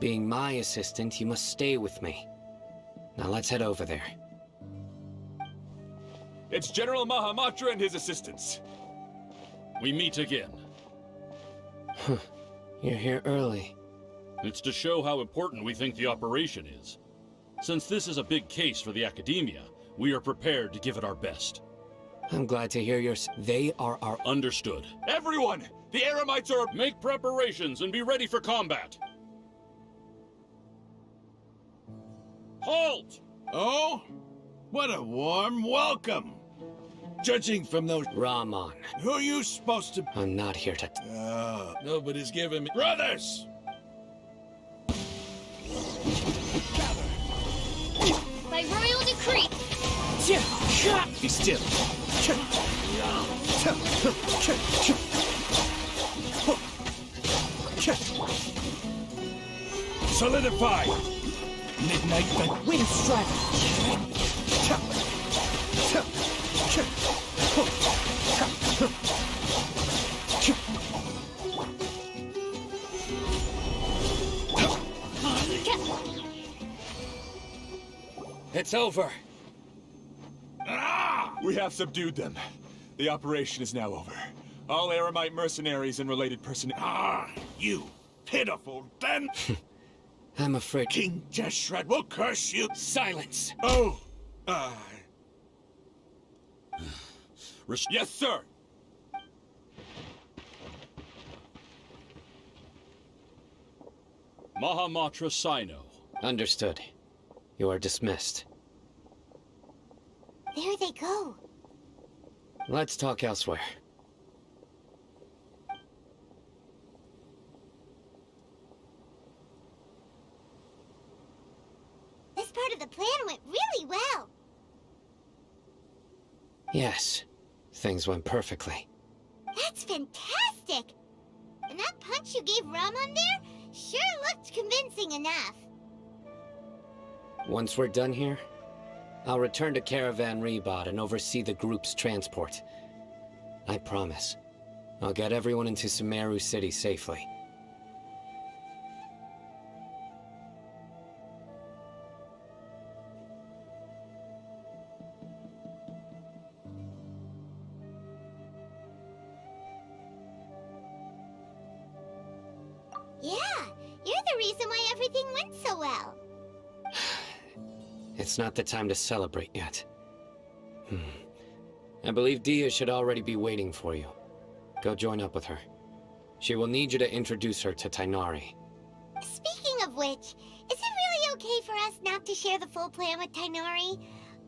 Being my assistant, you must stay with me. Now let's head over there. It's General Mahamatra and his assistants. We meet again. You're here early. It's to show how important we think the operation is. Since this is a big case for the Academia, we are prepared to give it our best. I'm glad to hear they are our... Understood. Everyone! The Eremites are... Make preparations and be ready for combat! Halt! Oh? What a warm welcome! Judging from those... Rahman. Who are you supposed to... I'm not here to... Nobody's giving me... Brothers! By royal decree! Be still. Solidify! Midnight Wind strike. It's over. We have subdued them. The operation is now over. All Eremite mercenaries and related personnel... You pitiful den! I'm afraid... King Jeshred will curse you! Silence! Oh! Yes, sir! Mahamatra Sino. Understood. You are dismissed. There they go. Let's talk elsewhere. This part of the plan went really well. Yes. Things went perfectly. That's fantastic! And that punch you gave Rahman there sure looked convincing enough. Once we're done here, I'll return to Caravan Rebot and oversee the group's transport. I promise. I'll get everyone into Sumeru City safely. Yeah, you're the reason why everything went so well. It's not the time to celebrate yet. I believe Dia should already be waiting for you. Go join up with her. She will need you to introduce her to Tainari. Speaking of which, is it really okay for us not to share the full plan with Tainari?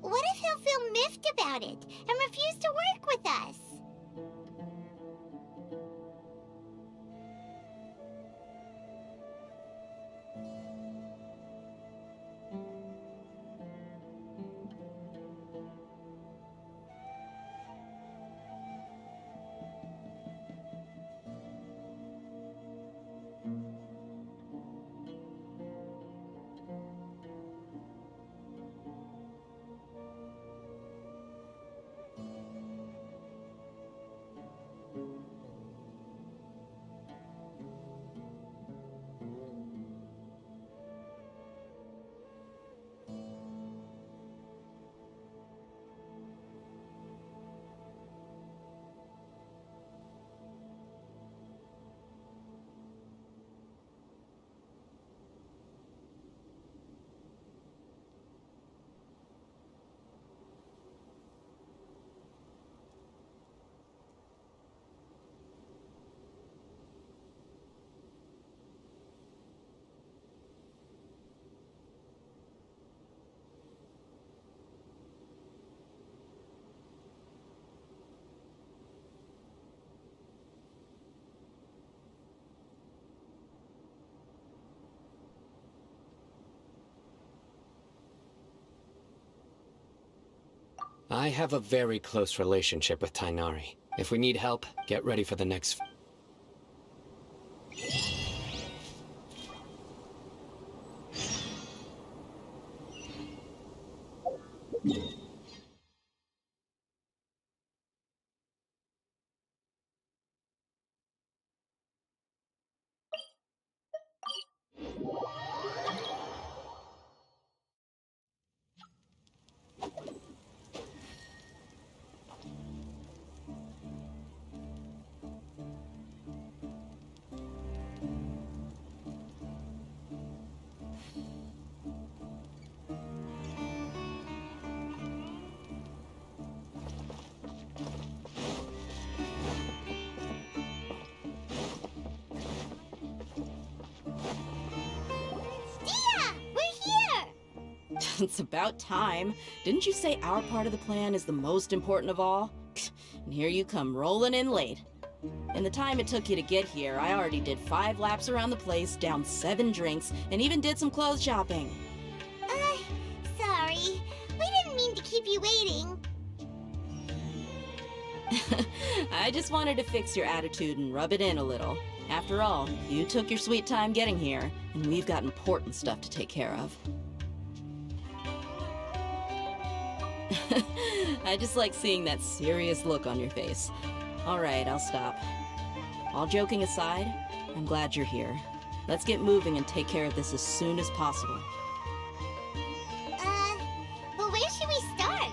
What if he'll feel miffed about it and refuse to work with us? I have a very close relationship with Tainari. If we need help, get ready for the next... It's about time. Didn't you say our part of the plan is the most important of all? And here you come rolling in late. In the time it took you to get here, I already did 5 laps around the place, downed 7 drinks, and even did some clothes shopping. Sorry. We didn't mean to keep you waiting. I just wanted to fix your attitude and rub it in a little. After all, you took your sweet time getting here, and we've got important stuff to take care of. I just like seeing that serious look on your face. Alright, I'll stop. All joking aside, I'm glad you're here. Let's get moving and take care of this as soon as possible. But where should we start?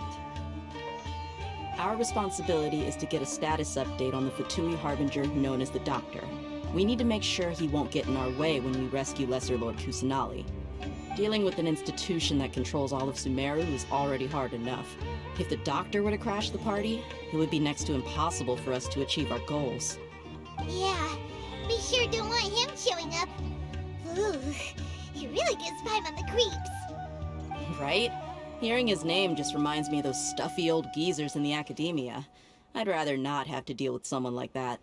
Our responsibility is to get a status update on the Fatui Harbinger known as the Doctor. We need to make sure he won't get in our way when we rescue Lesser Lord Kusanali. Dealing with an institution that controls all of Sumeru is already hard enough. If the Doctor were to crash the party, it would be next to impossible for us to achieve our goals. Yeah, we sure don't want him showing up. Ooh, he really gives Paimon the creeps. Right? Hearing his name just reminds me of those stuffy old geezers in the academia. I'd rather not have to deal with someone like that.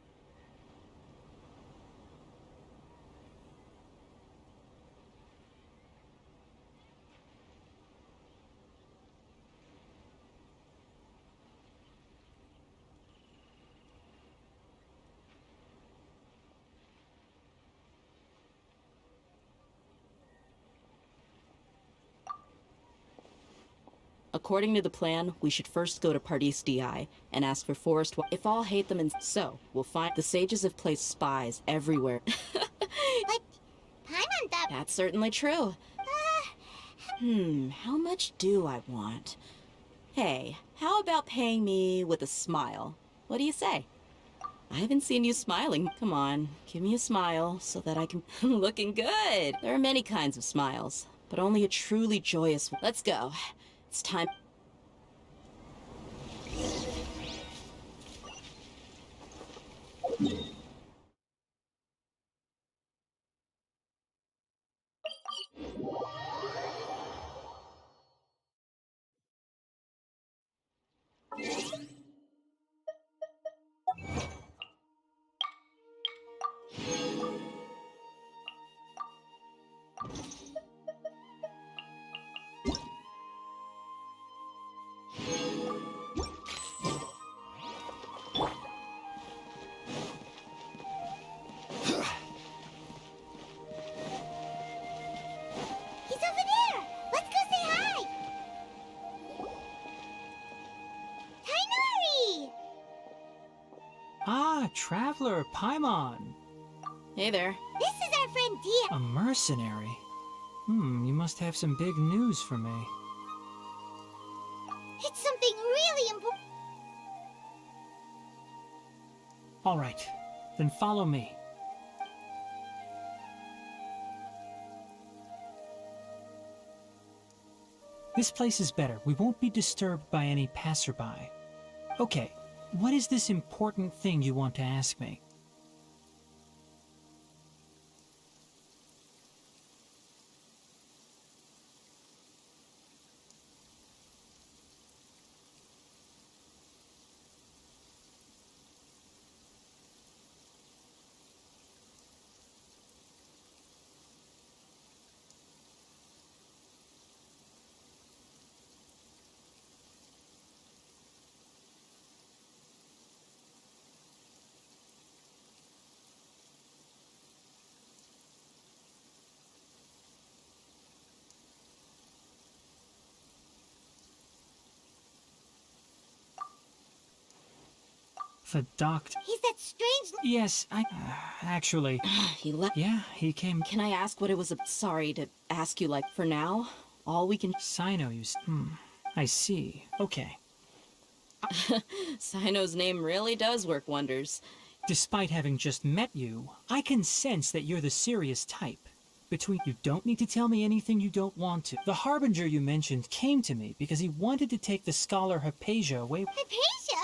According to the plan, we should first go to Pardis DI and ask for Forest if all hate them and so, we'll find the sages have placed spies everywhere. But Paimon thought... That's certainly true. How much do I want? Hey, how about paying me with a smile? What do you say? I haven't seen you smiling. Come on, give me a smile so that I can... Looking good! There are many kinds of smiles, but only a truly joyous one. Let's go. It's time. He's over there! Let's go say hi! Tainari! Ah, Traveler, Paimon. Hey there. This is our friend Dia. A mercenary. You must have some big news for me. It's something really important. All right, then follow me. This place is better. We won't be disturbed by any passerby. Okay, what is this important thing you want to ask me? The doctor. He's that strange... Yes, actually... He left. Yeah, he came... Can I ask what it was? Sorry to ask you, like, for now, all we can... Sino, I see. Okay. Sino's name really does work wonders. Despite having just met you, I can sense that you're the serious type. Between you don't need to tell me anything you don't want to. The Harbinger you mentioned came to me because he wanted to take the scholar Hypatia away. Hypatia?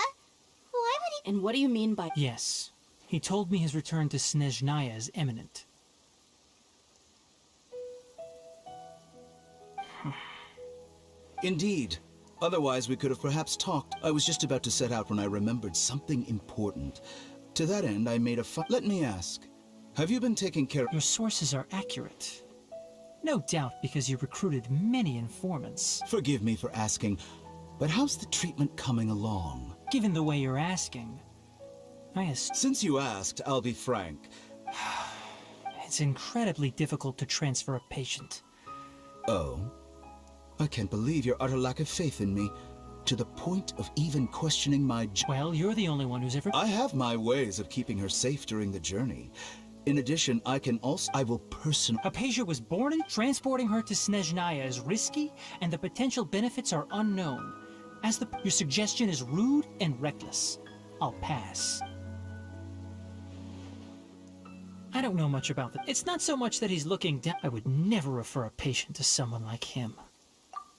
Why would he... And what do you mean by... Yes. He told me his return to Snezhnaya is imminent. Indeed. Otherwise, we could have perhaps talked. I was just about to set out when I remembered something important. To that end, I made a Let me ask, have you been taking care of... Your sources are accurate. No doubt because you recruited many informants. Forgive me for asking, but how's the treatment coming along? Given the way you're asking, Since you asked, I'll be frank. It's incredibly difficult to transfer a patient. Oh? I can't believe your utter lack of faith in me, to the point of even questioning my Well, you're the only one who's ever... I have my ways of keeping her safe during the journey. In addition, I will personally... Apasia was born in... Transporting her to Snezhnaya is risky, and the potential benefits are unknown. Your suggestion is rude and reckless. I'll pass. I don't know much about that. It's not so much that he's looking down. I would never refer a patient to someone like him.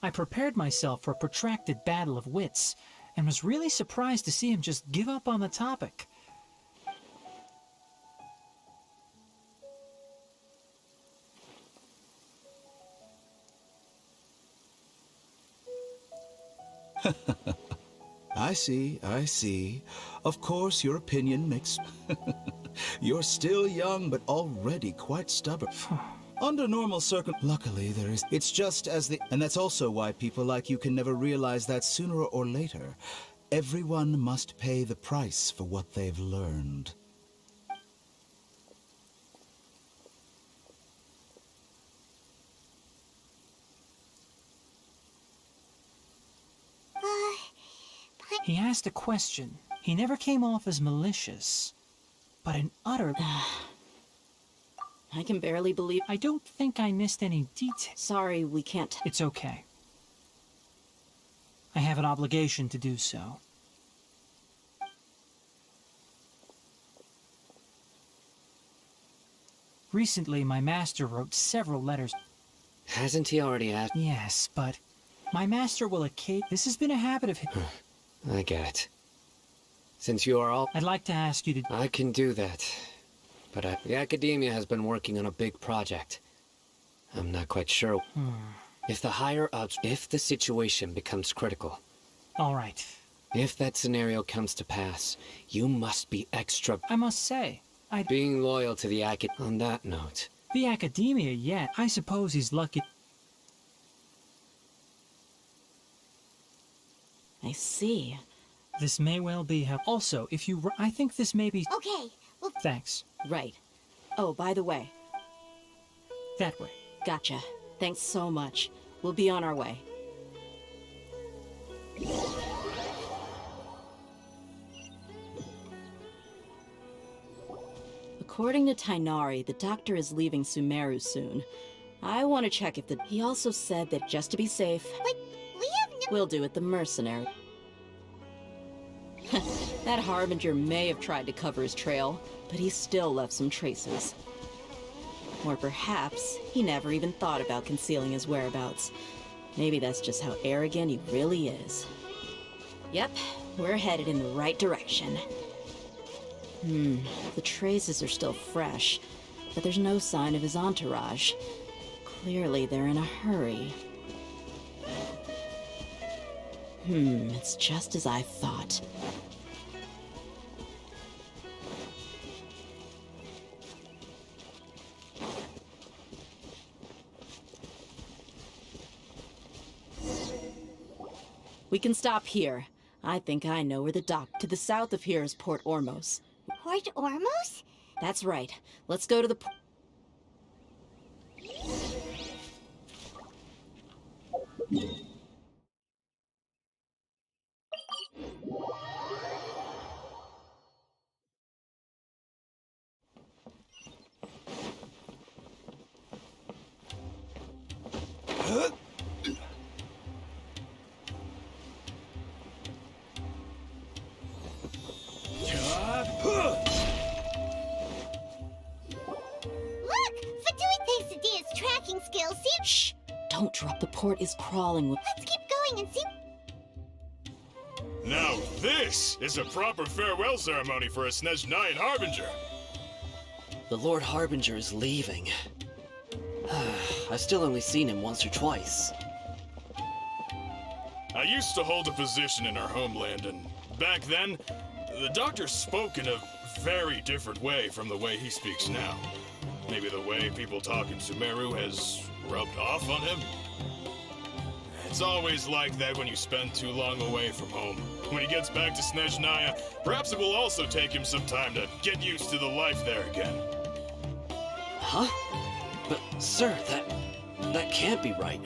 I prepared myself for a protracted battle of wits, and was really surprised to see him just give up on the topic. I see. Of course, your opinion makes... You're still young, but already quite stubborn. Under normal Luckily, there is... It's just as the... And that's also why people like you can never realize that sooner or later, everyone must pay the price for what they've learned. He asked a question. He never came off as malicious, but an utter... I can barely believe... I don't think I missed any details. Sorry, we can't... It's okay. I have an obligation to do so. Recently, my master wrote several letters. Hasn't he already asked? Yes, but my master will This has been a habit of his. I get it. Since you are all... I'd like to ask you to... I can do that. But the Academia has been working on a big project. I'm not quite sure. If the higher-ups... If the situation becomes critical... All right. If that scenario comes to pass, you must be extra... I must say, Being loyal to the On that note... The Academia, yeah. I suppose he's lucky... I see. This may well be how... Also, if you... I think this may be... Okay, well... Thanks. Right. Oh, by the way. That way. Gotcha. Thanks so much. We'll be on our way. According to Tainari, the doctor is leaving Sumeru soon. I want to check if the... He also said that just to be safe... But we have no... We'll do it the mercenary. That Harbinger may have tried to cover his trail, but he still left some traces. Or perhaps he never even thought about concealing his whereabouts. Maybe that's just how arrogant he really is. Yep, we're headed in the right direction. The traces are still fresh, but there's no sign of his entourage. Clearly they're in a hurry. It's just as I thought. We can stop here. I think I know where the dock. To the south of here is Port Ormos. Port Ormos? That's right. Let's go to the... Skills, see? Shh! Don't drop. The port is crawling with... Let's keep going and see... Now this is a proper farewell ceremony for a Snezhnayan Harbinger. The Lord Harbinger is leaving. I've still only seen him once or twice. I used to hold a position in our homeland, and back then, the doctor spoke in a very different way from the way he speaks now. Maybe the way people talk in Sumeru has rubbed off on him? It's always like that when you spend too long away from home. When he gets back to Snezhnaya, perhaps it will also take him some time to get used to the life there again. Huh? But, sir, that can't be right.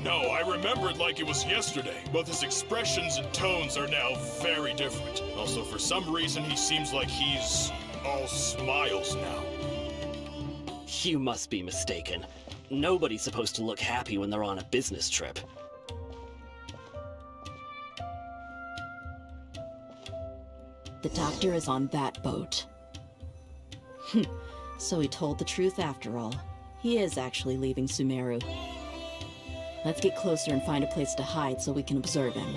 No, I remember it like it was yesterday. Both his expressions and tones are now very different. Also, for some reason, he seems like he's all smiles now. You must be mistaken. Nobody's supposed to look happy when they're on a business trip. The doctor is on that boat. So he told the truth after all. He is actually leaving Sumeru. Let's get closer and find a place to hide so we can observe him.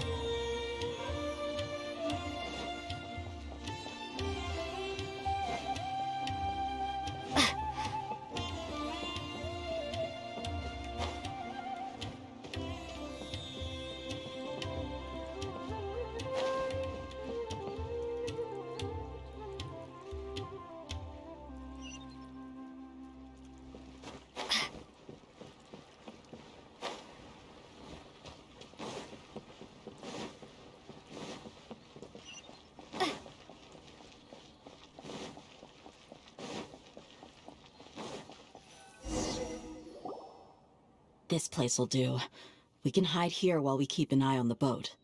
This place'll do. We can hide here while we keep an eye on the boat.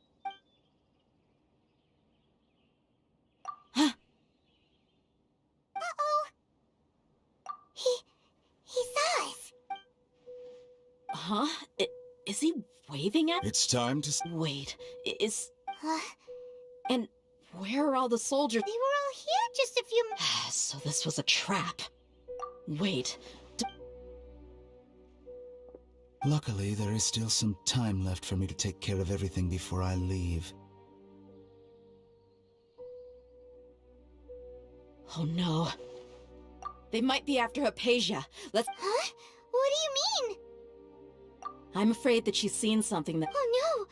Huh? Uh-oh. He saw us. Huh? Is he waving at? It's time to... Wait, is... Uh, And where are all the soldiers? they were all here just a few... So this was a trap. Wait, Luckily, there is still some time left for me to take care of everything before I leave. oh no. They might be after Hypatia. Let's... Huh? What do you mean? I'm afraid that she's seen something that... Oh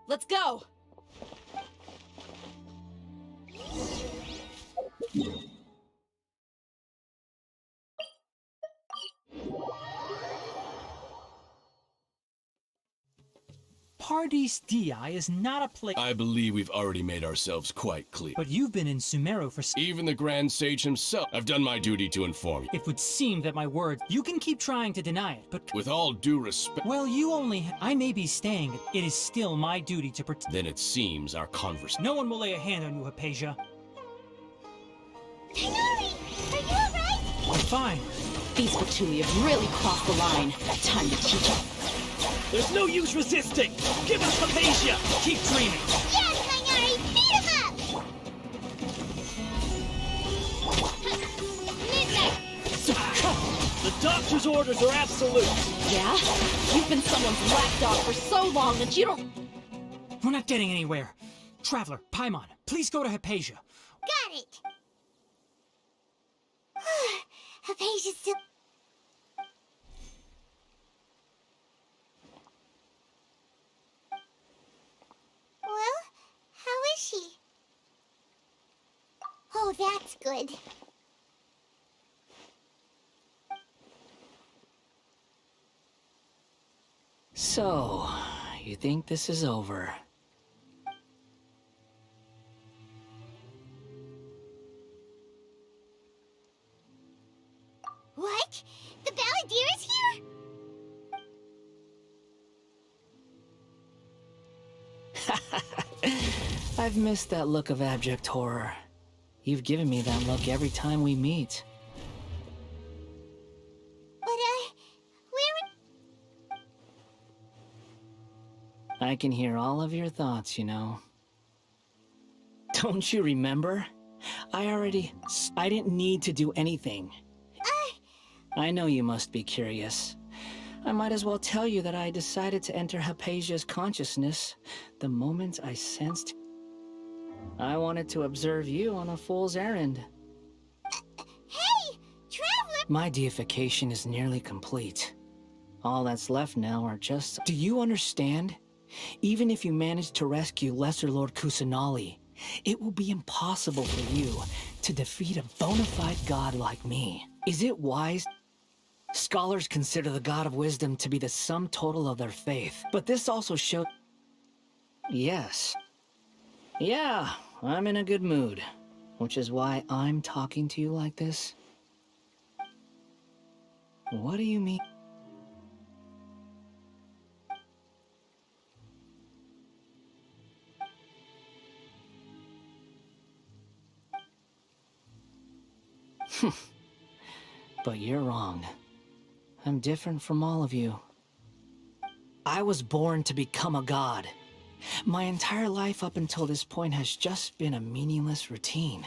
Let's go! Pardis Di is not a place. I believe we've already made ourselves quite clear. But you've been in Sumeru for. Even the Grand Sage himself. I've done my duty to inform you. It would seem that my words. You can keep trying to deny it, but. With all due respect, Well, you only. I may be staying. It is still my duty to protect. then it seems our conversation. No one will lay a hand on you, Hypatia. no! Tainari! Are you alright? I'm fine. These Fatui have really crossed the line. Time to teach them. There's no use resisting! Give us Hypatia! Keep dreaming. Yeah, Tainari! Beat him up! The doctor's orders are absolute! Yeah? You've been someone's lapdog for so long that you don't... We're not getting anywhere. Traveler, Paimon, please go to Hypatia. Got it! Hypatia's still... Well, how is she? Oh, that's good. So, you think this is over? What? The Balladeer is here? I've missed that look of abject horror. You've given me that look every time we meet. But, where... I can hear all of your thoughts, you know. Don't you remember? I didn't need to do anything. I know you must be curious. I might as well tell you that I decided to enter Hypatia's consciousness the moment I sensed... I wanted to observe you on a fool's errand. Hey! Traveler! My deification is nearly complete. All that's left now are just... Do you understand? Even if you manage to rescue Lesser Lord Kusanali, it will be impossible for you to defeat a bona fide god like me. Is it wise? Scholars consider the God of Wisdom to be the sum total of their faith, but this also shows... Yes. Yeah, I'm in a good mood, which is why I'm talking to you like this. What do you mean? But you're wrong. I'm different from all of you. I was born to become a god. My entire life up until this point has just been a meaningless routine.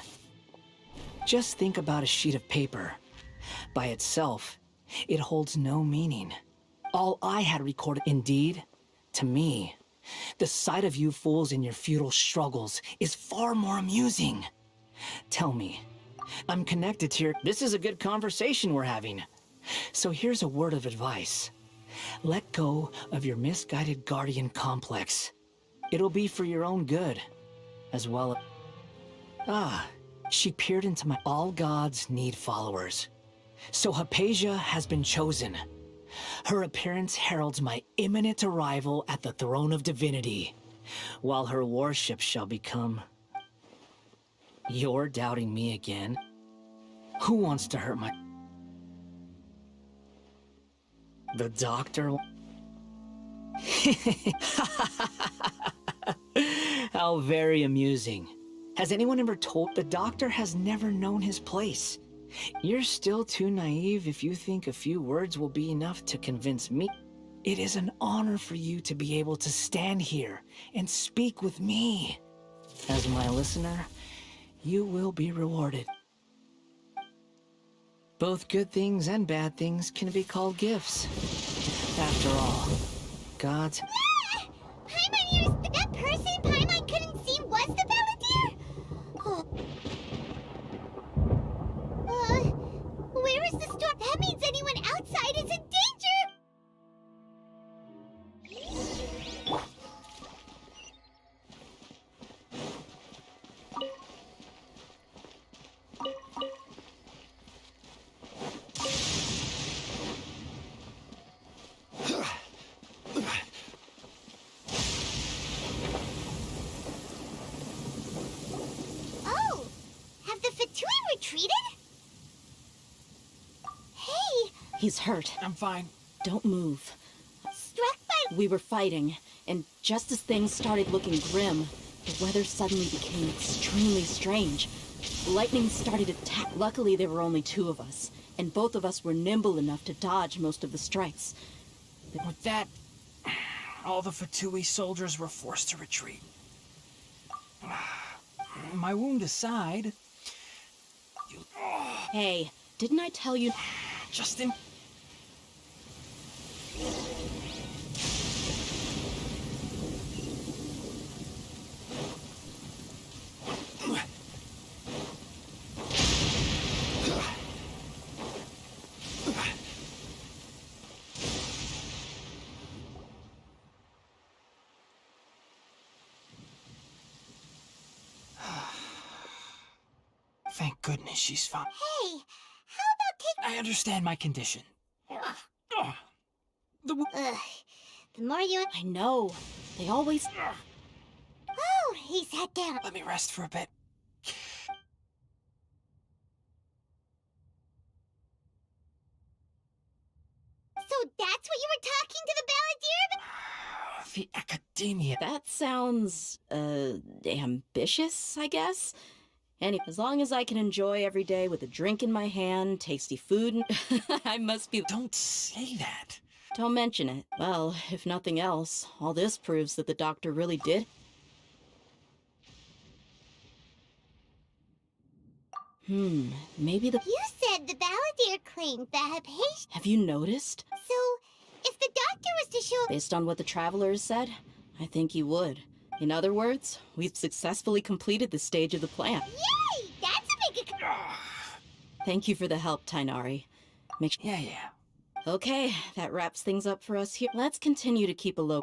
Just think about a sheet of paper. By itself, it holds no meaning. All I had recorded, indeed, to me, the sight of you fools in your futile struggles is far more amusing. Tell me, I'm connected to your... This is a good conversation we're having. So here's a word of advice. Let go of your misguided guardian complex. It'll be for your own good, as well as... Ah, she peered into my... All gods need followers. So Hypatia has been chosen. Her appearance heralds my imminent arrival at the throne of divinity, while her worship shall become... You're doubting me again? Who wants to hurt my... The doctor? How very amusing. Has anyone ever told... The doctor has never known his place. You're still too naive if you think a few words will be enough to convince me. It is an honor for you to be able to stand here and speak with me. As my listener, you will be rewarded. Both good things and bad things can be called gifts. After all, gods... Ah! Paimon, that person Paimon couldn't see was the Balladeer? Oh. Where is the storm? That means anyone outside is in danger! Oh! Have the Fatui retreated? Hey! He's hurt. I'm fine. Don't move. Struck by... We were fighting, and just as things started looking grim, the weather suddenly became extremely strange. Lightning started to attack. Luckily, there were only two of us, and both of us were nimble enough to dodge most of the strikes. With that, all the Fatui soldiers were forced to retreat. My wound aside... Hey, didn't I tell you... Justin... Thank goodness she's fine. Hey, how about taking... I understand my condition. Ugh. Ugh. The more you... I know. They always... Oh, he sat down. Let me rest for a bit. So that's what you were talking to the Balladeer about? The Academia. That sounds, ambitious, I guess? Anyway, as long as I can enjoy every day with a drink in my hand, tasty food, and I must be... Don't say that. Don't mention it. Well, if nothing else, all this proves that the doctor really did. Maybe the... You said the Balladeer claimed that Hypatia... Have you noticed? So, if the doctor was to show... Based on what the travelers said, I think he would. In other words, we've successfully completed this stage of the plan. Yay! That's a big... Thank you for the help, Tainari. Yeah. Okay, that wraps things up for us here. Let's continue to keep a low...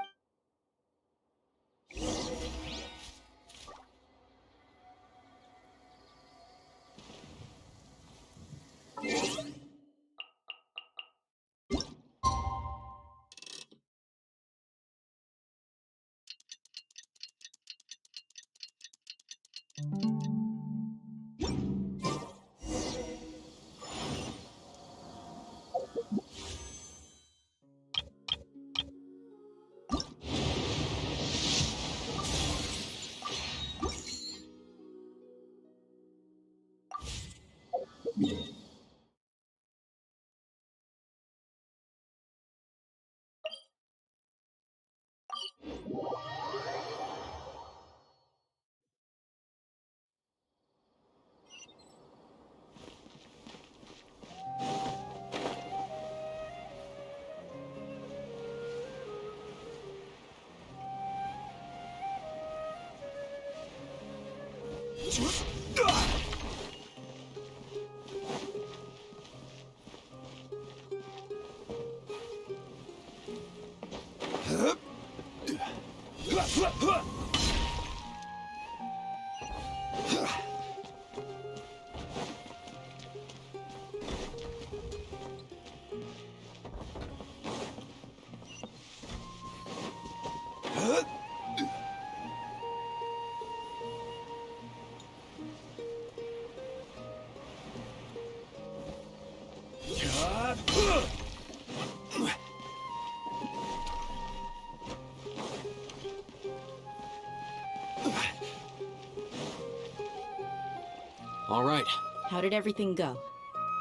All right, How did everything go?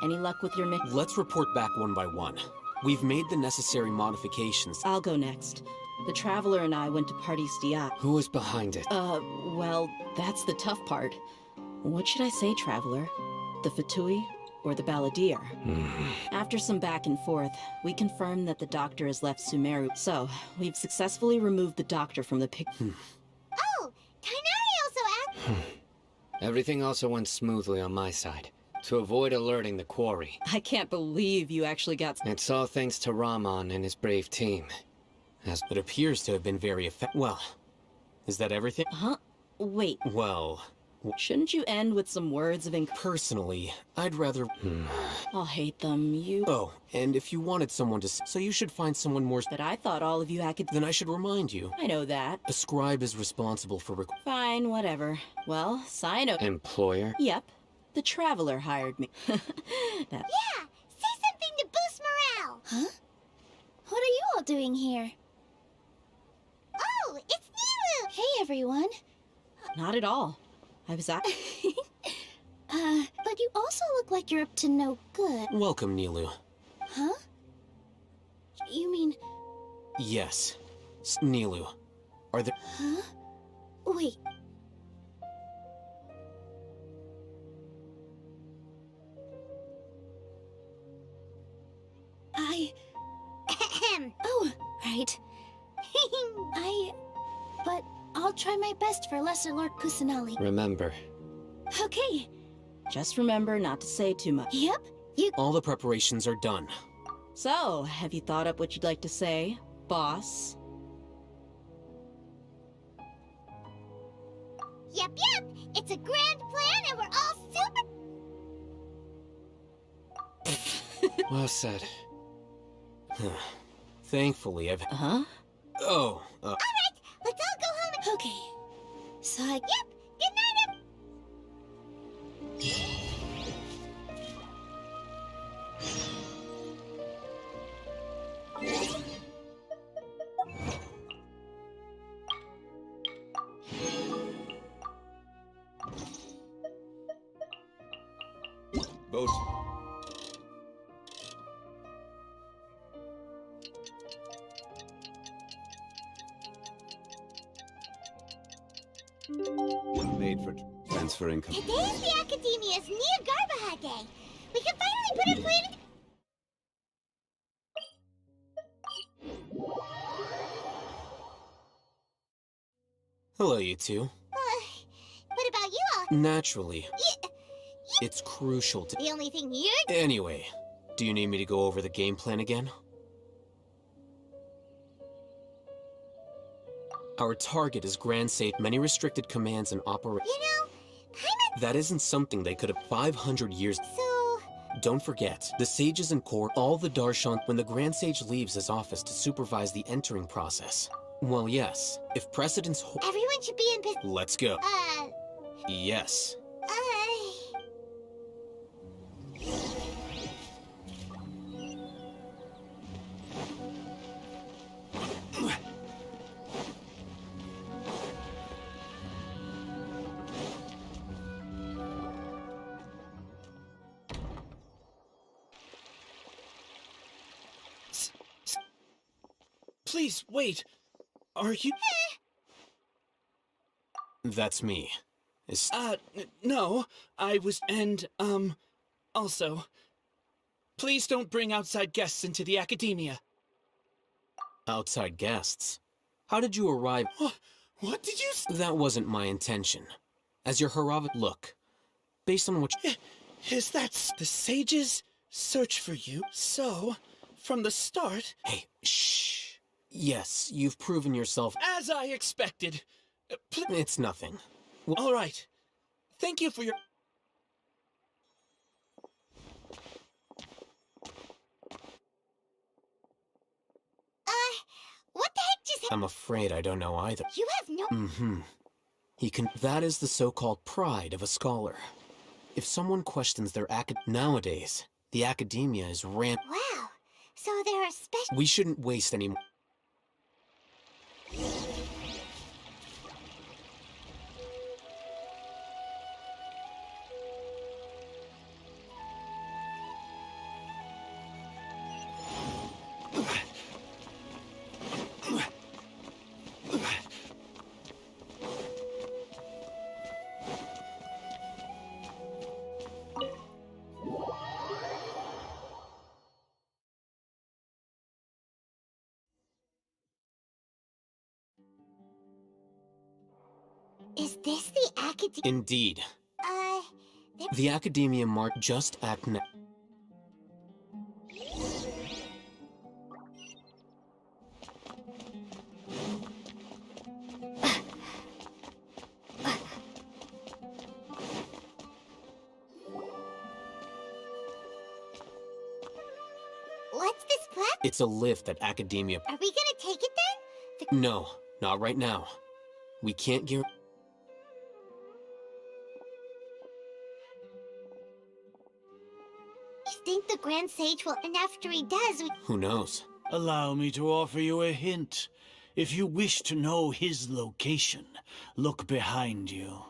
Any luck with your mission? let's report back one by one. We've made the necessary modifications. I'll go next. The Traveler and I went to Party Stiat. who was behind it? Well, that's the tough part. What should I say, Traveler? The Fatui or the Balladeer? After some back and forth, we confirmed that the Doctor has left Sumeru. So, we've successfully removed the Doctor from the pic- Oh, Tainari also asked. Everything also went smoothly on my side, to avoid alerting the quarry. I can't believe you actually got... It's all thanks to Rahman and his brave team. As It appears to have been very effective. Well, is that everything? Huh? Wait, Well, shouldn't you end with some words of personally, I'd rather... I'll hate them, you... Oh, and if you wanted someone to... So you should find someone more... But I thought all of you Then I should remind you. I know that. A scribe is responsible for... Fine, whatever. Well, sign up. employer? Yep. The Traveler hired me. That... Yeah, say something to boost morale. Huh? What are you all doing here? Oh, it's Nilu. Hey, everyone. Not at all. I was at... But you also look like you're up to no good. Welcome, Nilu. Huh? You mean... Yes. Nilu. Are there... Huh? Wait. Oh, right. But I'll try my best for Lesser Lord Kusanali. Remember, Okay. Just remember not to say too much. Yep. You... All the preparations are done. So, have you thought up what you'd like to say, boss? Yep. It's a grand plan and we're all super... well said. Thankfully, I've... Huh? Oh, All right, let's all go home and... Okay. So I... Yep, good night, Boat. Made for transferring. Today's the Academia's Nia Garbaha Day. We can finally put a plan into... hello, you two. What about you all? Naturally, Y- it's crucial to... The only thing you're... Anyway, Do you need me to go over the game plan again? Our target is Grand Sage. Many restricted commands and operations. You know, That isn't something they could have 500 years. So... Don't forget, the sages in court, all the Darshan, when the Grand Sage leaves his office to supervise the entering process. Well, yes, if precedence Everyone should be in Let's go. Yes. Please, wait. Are you... That's me. No. I was... And, also... Please don't bring outside guests into the academia. Outside guests? How did you arrive? What did you say? That wasn't my intention. As your Harava... Look, based on what... Is that the sages search for you? So, from the start... Hey, shh. Yes, you've proven yourself... As I expected. It's nothing. All right. Thank you for your... What the heck just... I'm afraid I don't know either. You have no... That is the so-called pride of a scholar. If someone questions their nowadays, the academia is Wow. So there are special... We shouldn't waste any... Is this the academia? Indeed. The academia mark just act now. What's this platform? It's a lift at academia. Are we gonna take it then? No, not right now. We can't guarantee... You think the Grand Sage will... And after he does, we... Who knows? Allow me to offer you a hint. If you wish to know his location, look behind you.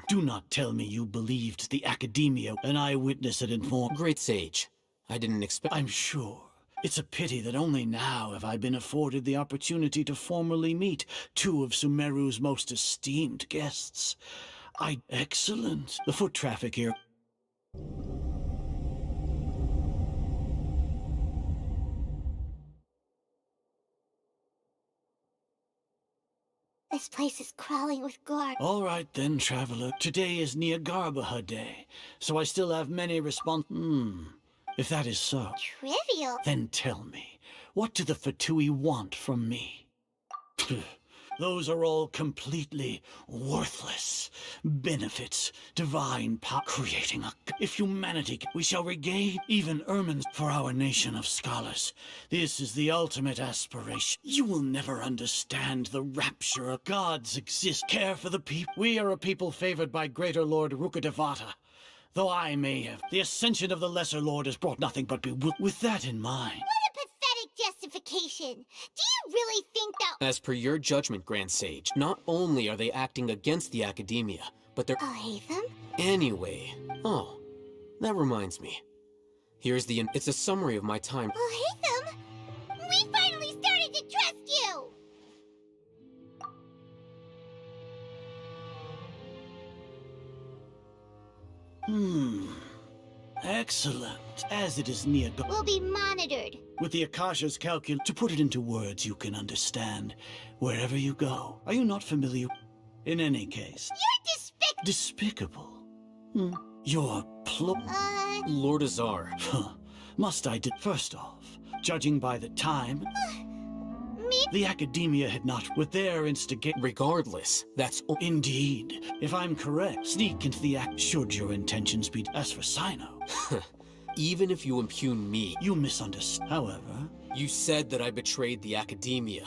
Do not tell me you believed the academia. An eyewitness had informed... Great Sage. I didn't expect... I'm sure. It's a pity that only now have I been afforded the opportunity to formally meet two of Sumeru's most esteemed guests. Excellent. The foot traffic here... This place is crawling with gore. All right then, traveler. Today is Niagarbaha Day, so I still have many If that is so... Trivial? Then tell me, what do the Fatui want from me? Those are all completely worthless benefits, divine power, creating a... If humanity, we shall regain even ermines for our nation of scholars. This is the ultimate aspiration. You will never understand the rapture of gods exist. Care for the people. We are a people favored by Greater Lord Rukadevata. Though I may have. The ascension of the Lesser Lord has brought nothing but bewilderment. With that in mind... What a pathetic justification! Do you really think that... As per your judgment, Grand Sage, not only are they acting against the academia, but they're... I'll hate them? Anyway... Oh, that reminds me. Here's the... It's a summary of my time... I'll hate them? We finally started to trust you! Excellent. As it is near... We'll be monitored. With the Akasha's calcul... To put it into words you can understand, wherever you go. Are you not familiar? In any case... You're despicable! Despicable? Your Lord Azar. Must I first off, judging by the time, the Academia had not, with their Regardless, that's Indeed. If I'm correct, sneak into the should your intentions be. As for Sino. Even if you impugn me. You misunderstand. However. You said that I betrayed the Academia.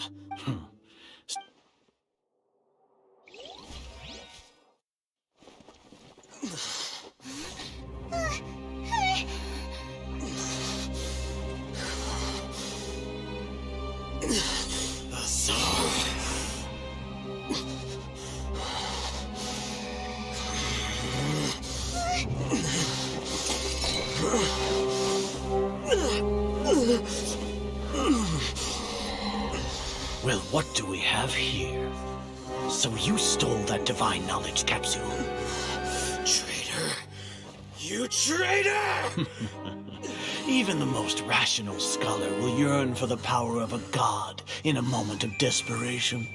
Well, what do we have here? So you stole that divine knowledge capsule. Traitor! You traitor! Even the most rational scholar will yearn for the power of a god in a moment of desperation.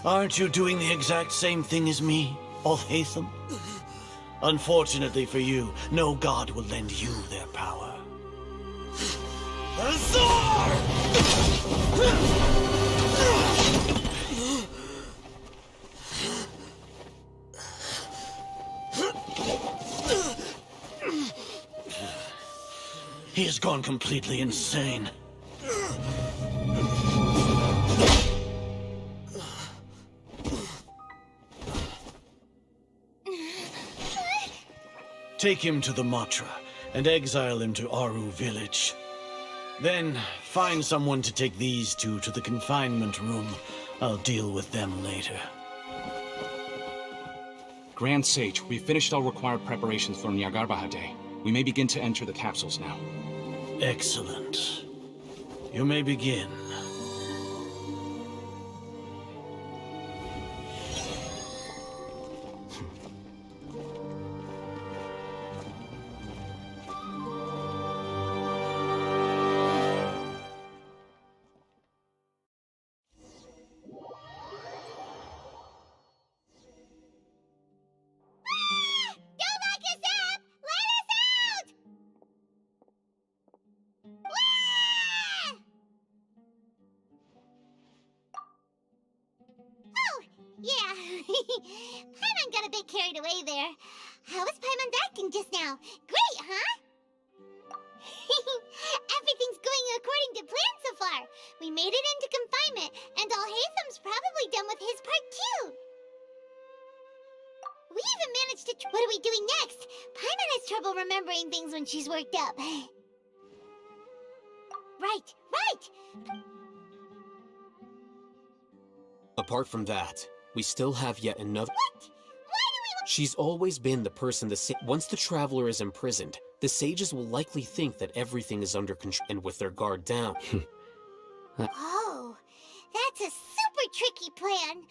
Aren't you doing the exact same thing as me, Alhaitham? Unfortunately for you, no god will lend you their power. Azar! He has gone completely insane. Take him to the Matra and exile him to Aru village. Then find someone to take these two to the confinement room. I'll deal with them later. Grand Sage, we finished all required preparations for Nyagarbahar Day. We may begin to enter the capsules now. Excellent. You may begin. Yeah, Paimon got a bit carried away there. How was Paimon acting just now? Great, huh? Everything's going according to plan so far. We made it into confinement, and Alhaitham's probably done with his part too. We even managed to. What are we doing next? Paimon has trouble remembering things when she's worked up. Right. Apart from that, we still have yet another. What? Why do we? She's always been the person once the Traveler is imprisoned, the sages will likely think that everything is under control and with their guard down. Oh, that's a super tricky plan.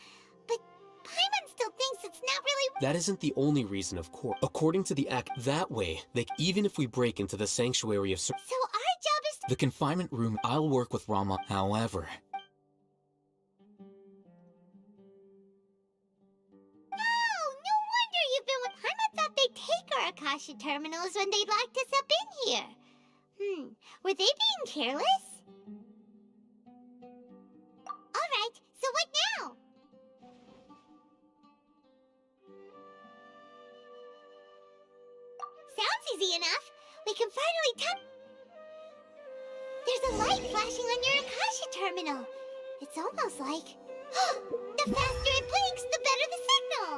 But Paimon still thinks it's not really. That isn't the only reason, of course. According to the Act, that way, even if we break into the Sanctuary of So our job is to. the confinement room, I'll work with Rama. However. No wonder you've been with. Paimon thought they'd take our Akasha terminals when they locked us up in here. Were they being careless? Alright, so what now? Sounds easy enough. We can finally tap. There's a light flashing on your Akasha terminal. It's almost like. The faster it blinks, the better the signal.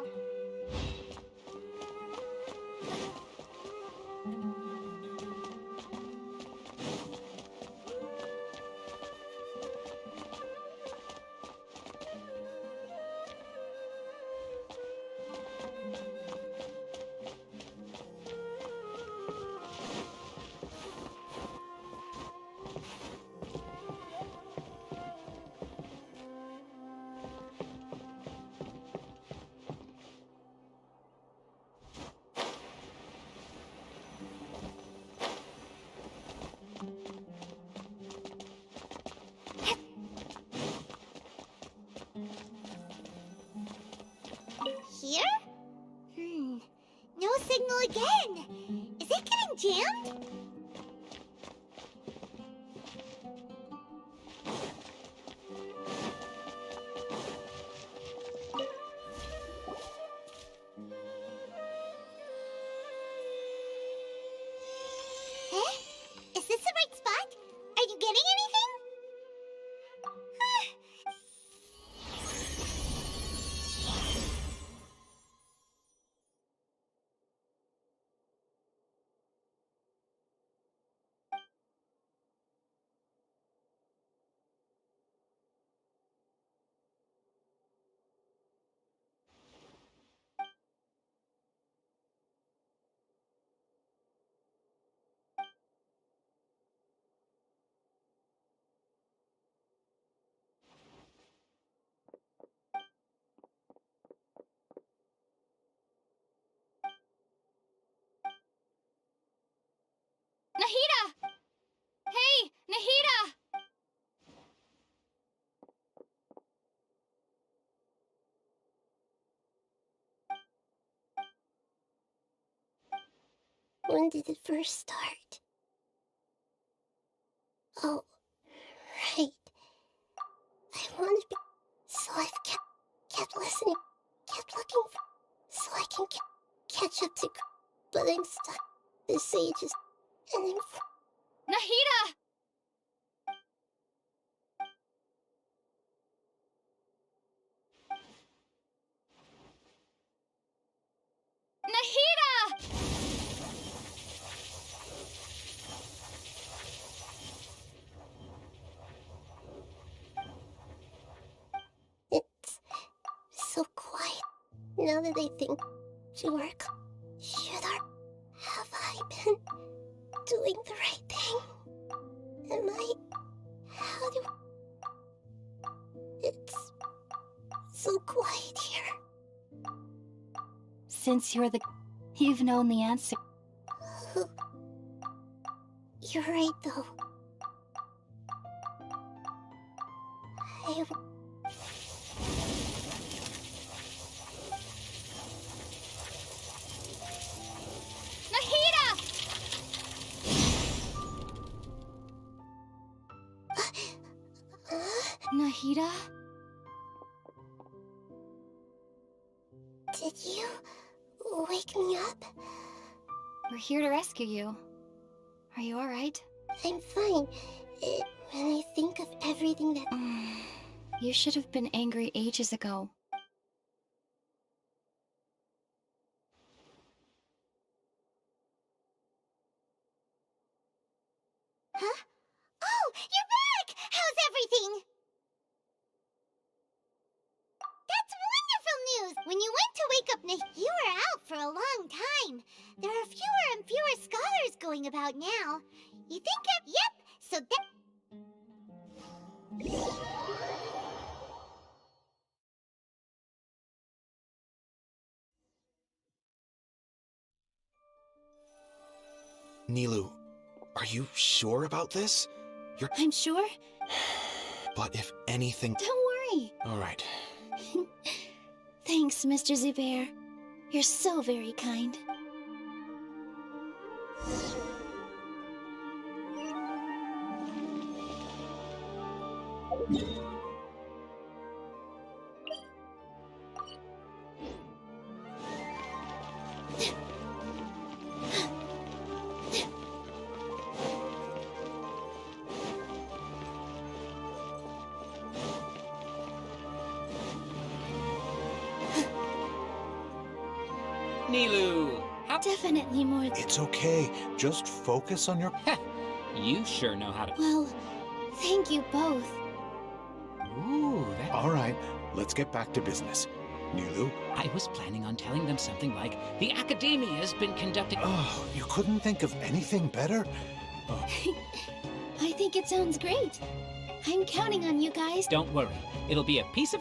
Here? No signal again. Is it getting jammed? Eh? Is this the right spot? Are you getting anything? Nahida! Hey, Nahida! When did it first start? Oh, right. I want to be... So I've kept listening, kept looking for... So I can catch up to... But I'm stuck. The sages... And then... Nahida! Nahida! It's so quiet. Now that I think to work, have I been doing the right thing? Am I? How do? It's so quiet here. Since you're you've known the answer. You're right, though. I... Nahida! Nahida? Did you wake me up? We're here to rescue you. Are you alright? I'm fine. When I think of everything that... You should have been angry ages ago. Huh? Oh, you're back! How's everything? That's wonderful news! When you went to wake up Nah, you were out for a long time. There are fewer and fewer scholars going about now. You think Yep, so that... Nilu, are you sure about this? I'm sure. But if anything... Don't worry. All right. Thanks, Mr. Zubair. You're so very kind. Nilu! Definitely more. It's okay. Just focus on your... You sure know how to... Well, thank you both. Ooh, that... All right, let's get back to business. Nilu? I was planning on telling them something like, the Academia has been conducting... Oh, you couldn't think of anything better? Oh. I think it sounds great. I'm counting on you guys. Don't worry. It'll be a piece of...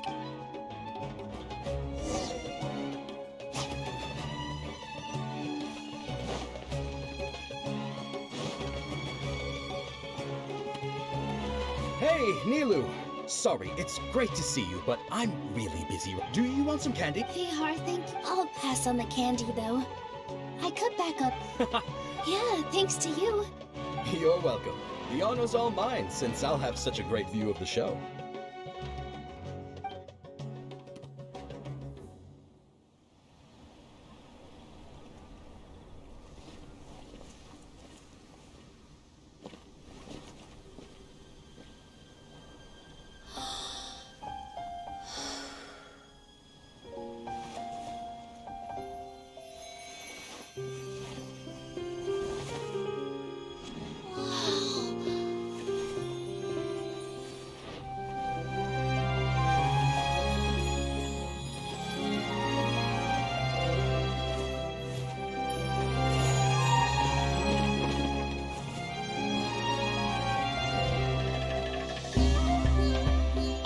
Hey, Nilu! Sorry, it's great to see you, but I'm really busy. Do you want some candy? Hey, Harthink. I'll pass on the candy, though. I could back up. Yeah, thanks to you. You're welcome. The honor's all mine, since I'll have such a great view of the show.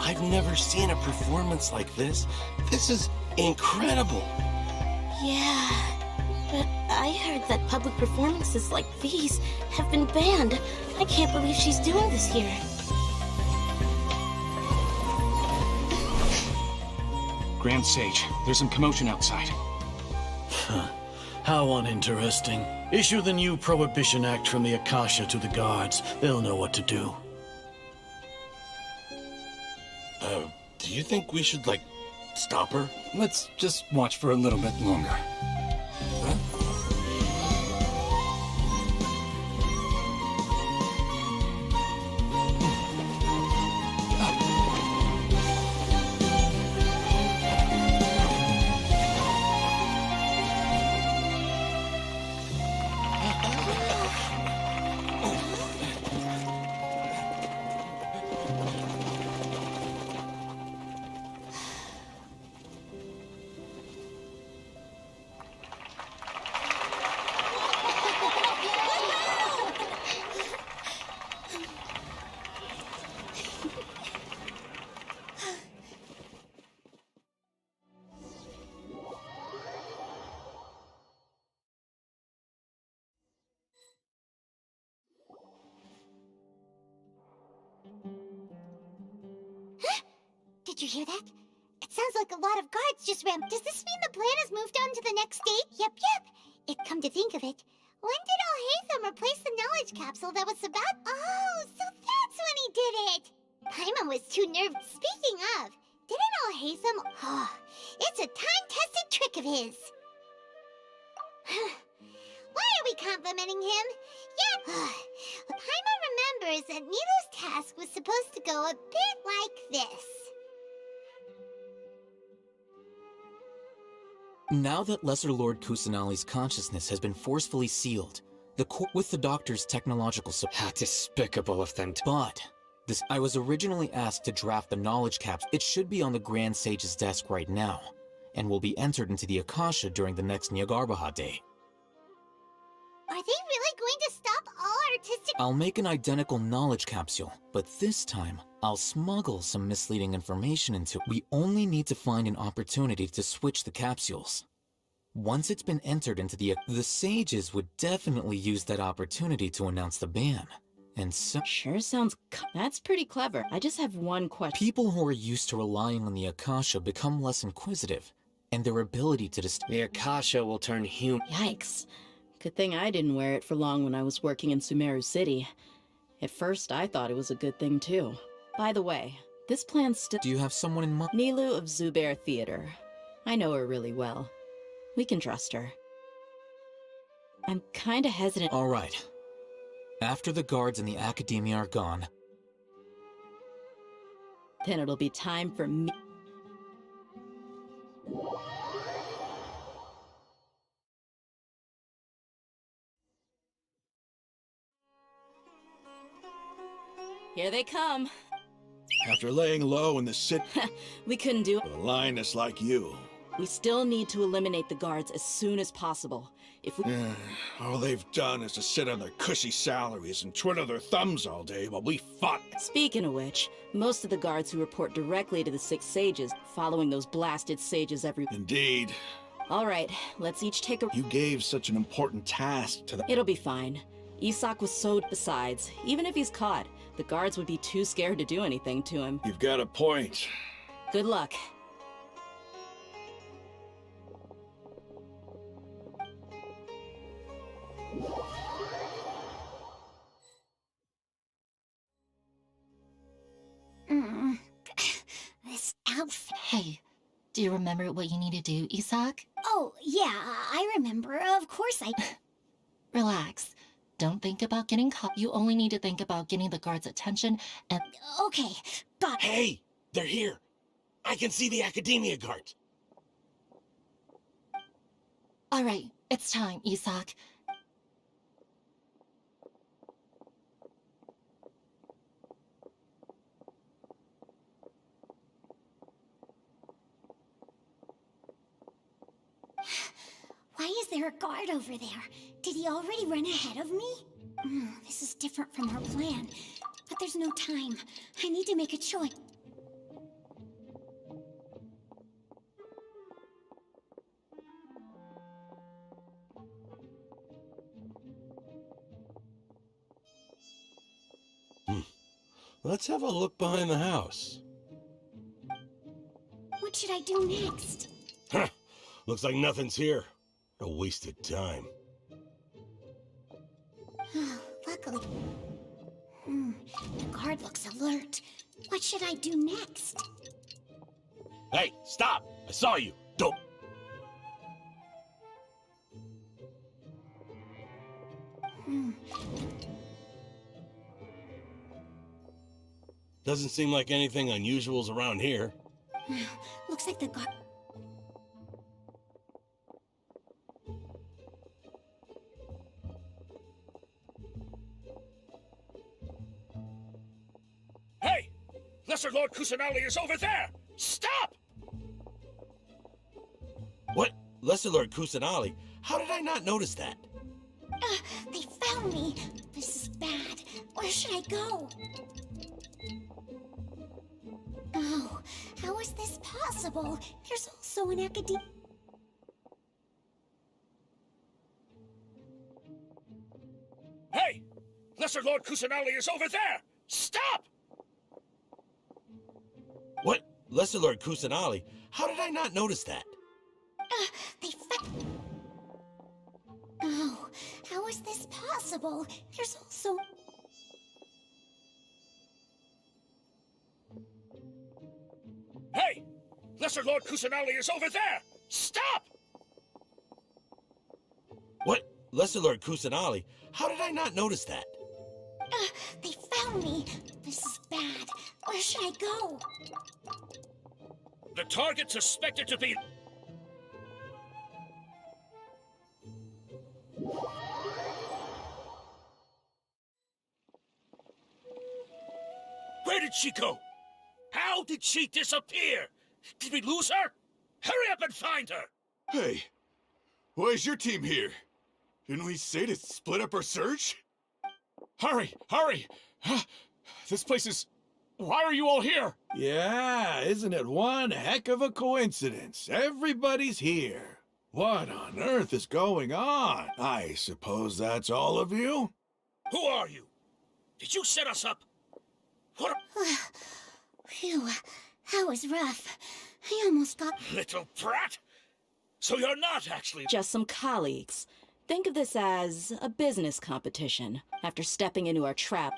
I've never seen a performance like this. This is incredible. Yeah, but I heard that public performances like these have been banned. I can't believe she's doing this here. Grand Sage, there's some commotion outside. How uninteresting. Issue the new Prohibition Act from the Akasha to the guards. They'll know what to do. Do you think we should, stop her? Let's just watch for a little bit longer. Did you hear that? It sounds like a lot of guards just ran. Does this mean the plan has moved on to the next stage? Yep. Come to think of it, when did Alhaitham replace the knowledge capsule that was about? Oh, so that's when he did it! Paimon was too nervous. Speaking of, didn't Alhaitham... Oh, it's a time-tested trick of his. Why are we complimenting him? Yeah, Paimon remembers that Nilou's task was supposed to go a bit like this. Now that Lesser Lord Kusanali's consciousness has been forcefully sealed, the with the doctor's technological support. How despicable of them. But I was originally asked to draft the knowledge capsule. It should be on the Grand Sage's desk right now, and will be entered into the Akasha during the next Nyargarbaha Day. Are they really going to stop all artistic— I'll make an identical knowledge capsule, but this time, I'll smuggle some misleading information into it. We only need to find an opportunity to switch the capsules. Once it's been entered into the sages would definitely use that opportunity to announce the ban. And so— Sure sounds that's pretty clever. I just have one question. People who are used to relying on the Akasha become less inquisitive, and their ability to The Akasha will turn human. Yikes. Good thing I didn't wear it for long when I was working in Sumeru City. At first, I thought it was a good thing, too. By the way, this plan's still— Do you have someone in mind? Nilou of Zubair Theater. I know her really well. We can trust her. I'm kinda hesitant— All right. After the guards and the Academia are gone, then it'll be time for me— Here they come. After laying low in the city, We couldn't do it. with a lioness like you, We still need to eliminate the guards as soon as possible. If we— all they've done is to sit on their cushy salaries and twiddle their thumbs all day while we fought. Speaking of which, most of the guards who report directly to the Six Sages, following those blasted sages every— Indeed. All right, let's each take a— You gave such an important task to the— It'll be fine. Isak was so— Besides, even if he's caught, the guards would be too scared to do anything to him. You've got a point. Good luck. Hey, do you remember what you need to do, Isak? Oh, yeah, I remember. Of course I... Relax. Don't think about getting caught. You only need to think about getting the guards' attention and... Okay, got it. Hey, they're here. I can see the Academia guards. All right, it's time, Isak. Why is there a guard over there? Did he already run ahead of me? This is different from our plan. But there's no time. I need to make a choice. Let's have a look behind the house. What should I do next? Huh. Looks like nothing's here. A wasted time. Luckily. The guard looks alert. What should I do next? Hey, stop! I saw you! Don't... Doesn't seem like anything unusual's around here. Looks like the guard... Hey! Lesser Lord Kusanali is over there! Stop! What? Lesser Lord Kusanali? How did I not notice that? They found me! This is bad. Where should I go? Oh, how is this possible? There's also an academia... Hey! Lesser Lord Kusanali is over there! Stop! What? Lesser Lord Kusanali? How did I not notice that? They found... Oh, how is this possible? There's also... Hey! Lesser Lord Kusanali is over there! Stop! What? Lesser Lord Kusanali? How did I not notice that? They found me! This is bad. Where should I go? The target suspected to be... Where did she go? How did she disappear? Did we lose her? Hurry up and find her! Hey, why is your team here? Didn't we say to split up our search? Hurry! Hurry! This place is... Why are you all here? Yeah, isn't it one heck of a coincidence? Everybody's here. What on earth is going on? I suppose that's all of you? Who are you? Did you set us up? What a... Phew, that was rough. I almost got... Little brat! So you're not actually... Just some colleagues. Think of this as a business competition. After stepping into our trap...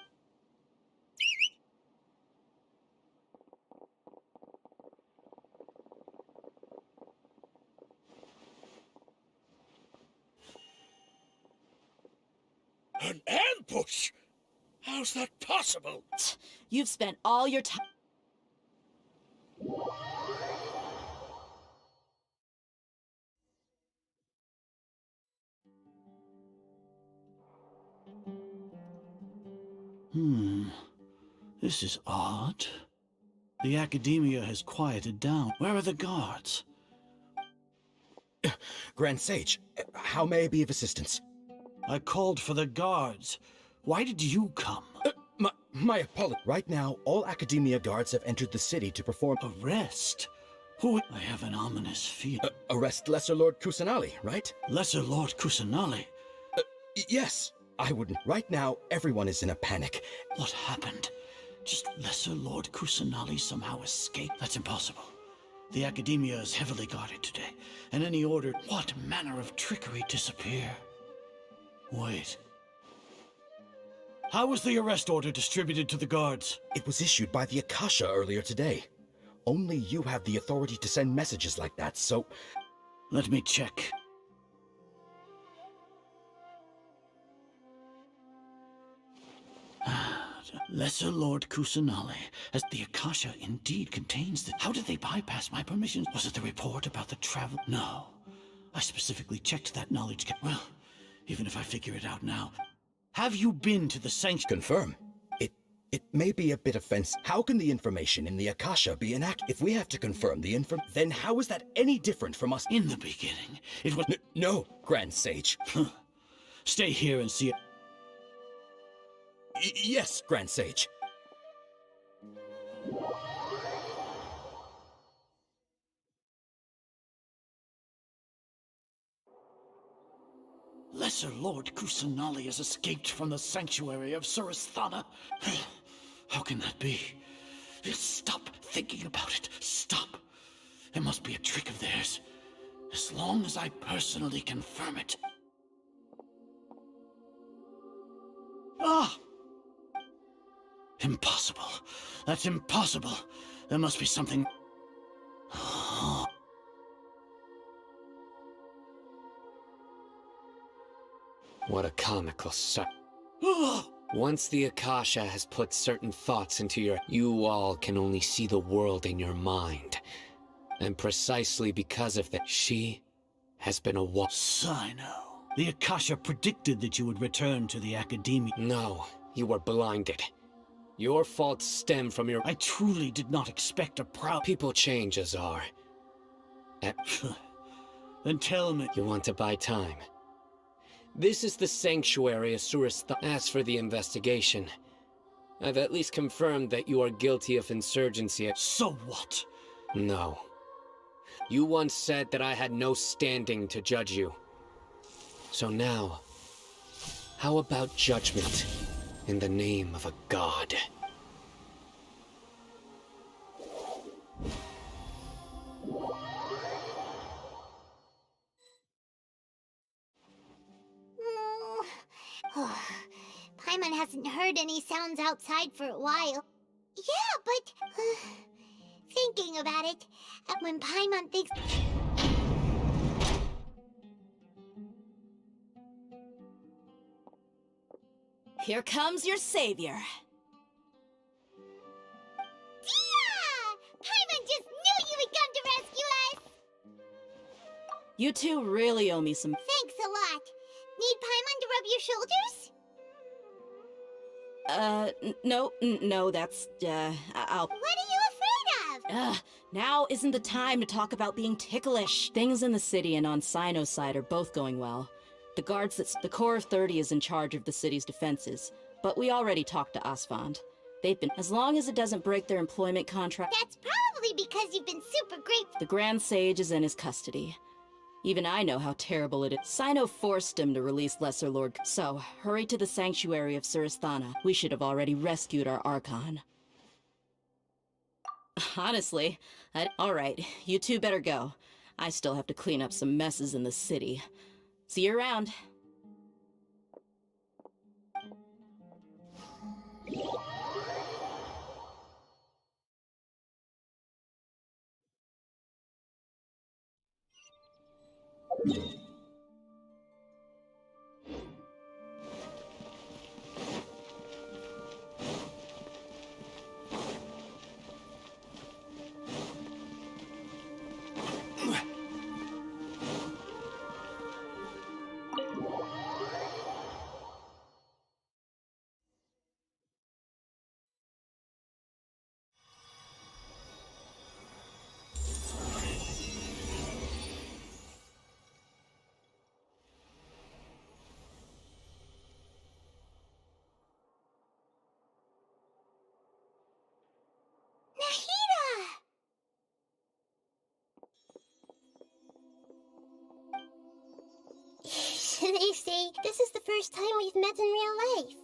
An ambush? How's that possible? You've spent all your time... This is odd. The Academia has quieted down. Where are the guards? Grand Sage, how may I be of assistance? I called for the guards. Why did you come? My apology. Right now, all Academia guards have entered the city to perform... Arrest? Who? I have an ominous feeling. Arrest Lesser Lord Kusanali, right? Lesser Lord Kusanali? Yes. I wouldn't. Right now, everyone is in a panic. What happened? Just Lesser Lord Kusanali somehow escaped? That's impossible. The Academia is heavily guarded today, and any order... What manner of trickery disappear? Wait. How was the arrest order distributed to the guards? It was issued by the Akasha earlier today. only you have the authority to send messages like that, so... Let me check. Lesser Lord Kusanali, as the Akasha indeed contains the... How did they bypass my permissions? Was it the report about the travel? No. I specifically checked that knowledge Well, even if I figure it out now... Have you been to the sanctuary? Confirm. It may be a bit offensive. How can the information in the Akasha be inaccurate? If we have to confirm the then how is that any different from us? In the beginning, it was... No, Grand Sage. Stay here and see it. Yes, Grand Sage. Lesser Lord Kusanali has escaped from the sanctuary of Surasthana. How can that be? Stop thinking about it. Stop. It must be a trick of theirs. As long as I personally confirm it. Ah! Impossible. That's impossible. There must be something... What a comical sight. Once the Akasha has put certain thoughts into you all can only see the world in your mind. And precisely because of that, she has been a Sino. The Akasha predicted that you would return to the Academia. No, you were blinded. Your faults stem from your... I truly did not expect a proud... People change, Azar. Then tell me... You want to buy time? This is the sanctuary of Surasthana. As for the investigation, I've at least confirmed that you are guilty of insurgency. So what? No. You once said that I had no standing to judge you. So now, how about judgment in the name of a god? Paimon hasn't heard any sounds outside for a while. Yeah, but... thinking about it, when Paimon thinks... Here comes your savior. Tia! Paimon just knew you would come to rescue us! You two really owe me some... Thanks a lot. Need Paimon to rub your shoulders? No, that's, I'll... What are you afraid of? Now isn't the time to talk about being ticklish. Things in the city and on Sino's side are both going well. The Corps of 30 is in charge of the city's defenses, but we already talked to Asfand. They've been... As long as it doesn't break their employment contract... That's probably because you've been super grateful. The Grand Sage is in his custody. Even I know how terrible it is. Sino forced him to release Lesser Lord. So, hurry to the sanctuary of Surasthana. We should have already rescued our Archon. Honestly, alright, you two better go. I still have to clean up some messes in the city. See you around. They say this is the first time we've met in real life.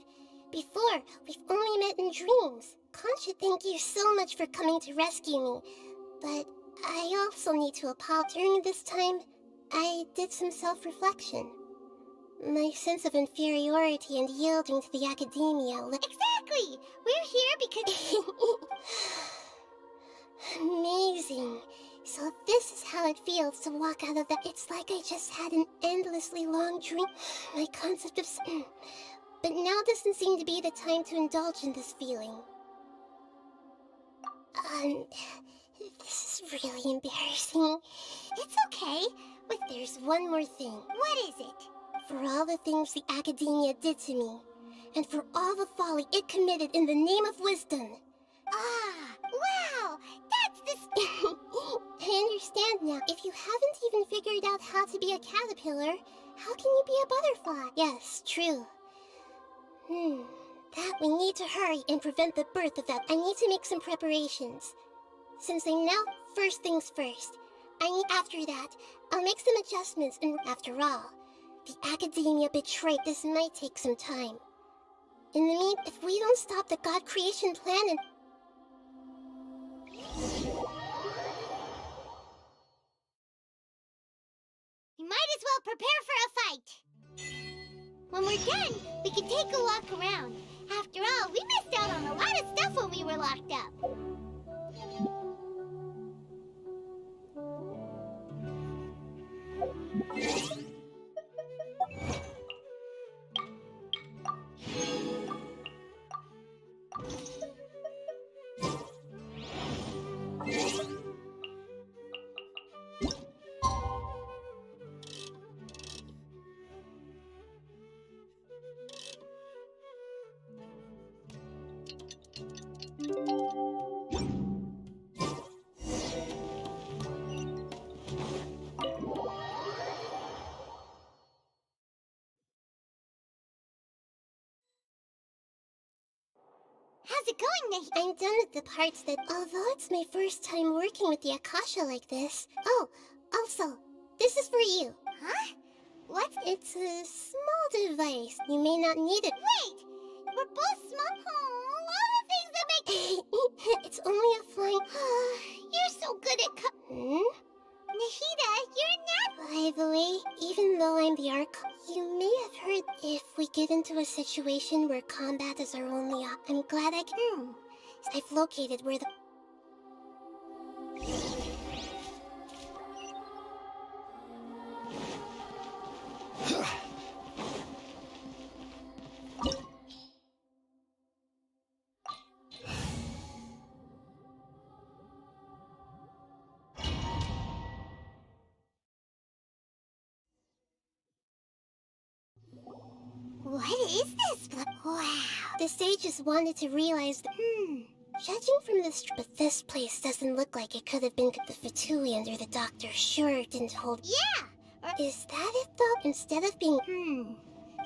Before, we've only met in dreams. Concha, thank you so much for coming to rescue me. But I also need to apologize. During this time, I did some self-reflection. My sense of inferiority and yielding to the academia... Exactly! We're here because... Amazing. So this is how it feels to walk out of that. It's like I just had an endlessly long dream. My concept of... But now doesn't seem to be the time to indulge in this feeling. This is really embarrassing. It's okay, but there's one more thing. What is it? For all the things the Academia did to me, and for all the folly it committed in the name of wisdom. Ah, wow! That's the... I understand now. If you haven't even figured out how to be a caterpillar, how can you be a butterfly? Yes, true. That we need to hurry and prevent the birth of that. I need to make some preparations. Since I know first things first, after that, I'll make some adjustments, and after all, the Academia betrayed. This might take some time. In the meantime, if we don't stop the God creation plan and... We might as well prepare for a fight. When we're done, we can take a walk around. After all, we missed out on a lot of stuff when we were locked up. How's it going, Nahi? I'm done with the parts that, although it's my first time working with the Akasha like this. Oh, also, this is for you. Huh? What? It's a small device. You may not need it. Wait! We're both small. Oh, all the things that make... It's only a flying... You're so good at Nahida, you're not... By the way, even though I'm the Arch... You may have heard if we get into a situation where combat is our only I'm glad I can... I've located where the... What is this? Wow. The sages wanted to realize that... Judging from this... But this place doesn't look like it could have been... The Fatui under the doctor sure didn't hold... Yeah! Is that it, though? Instead of being...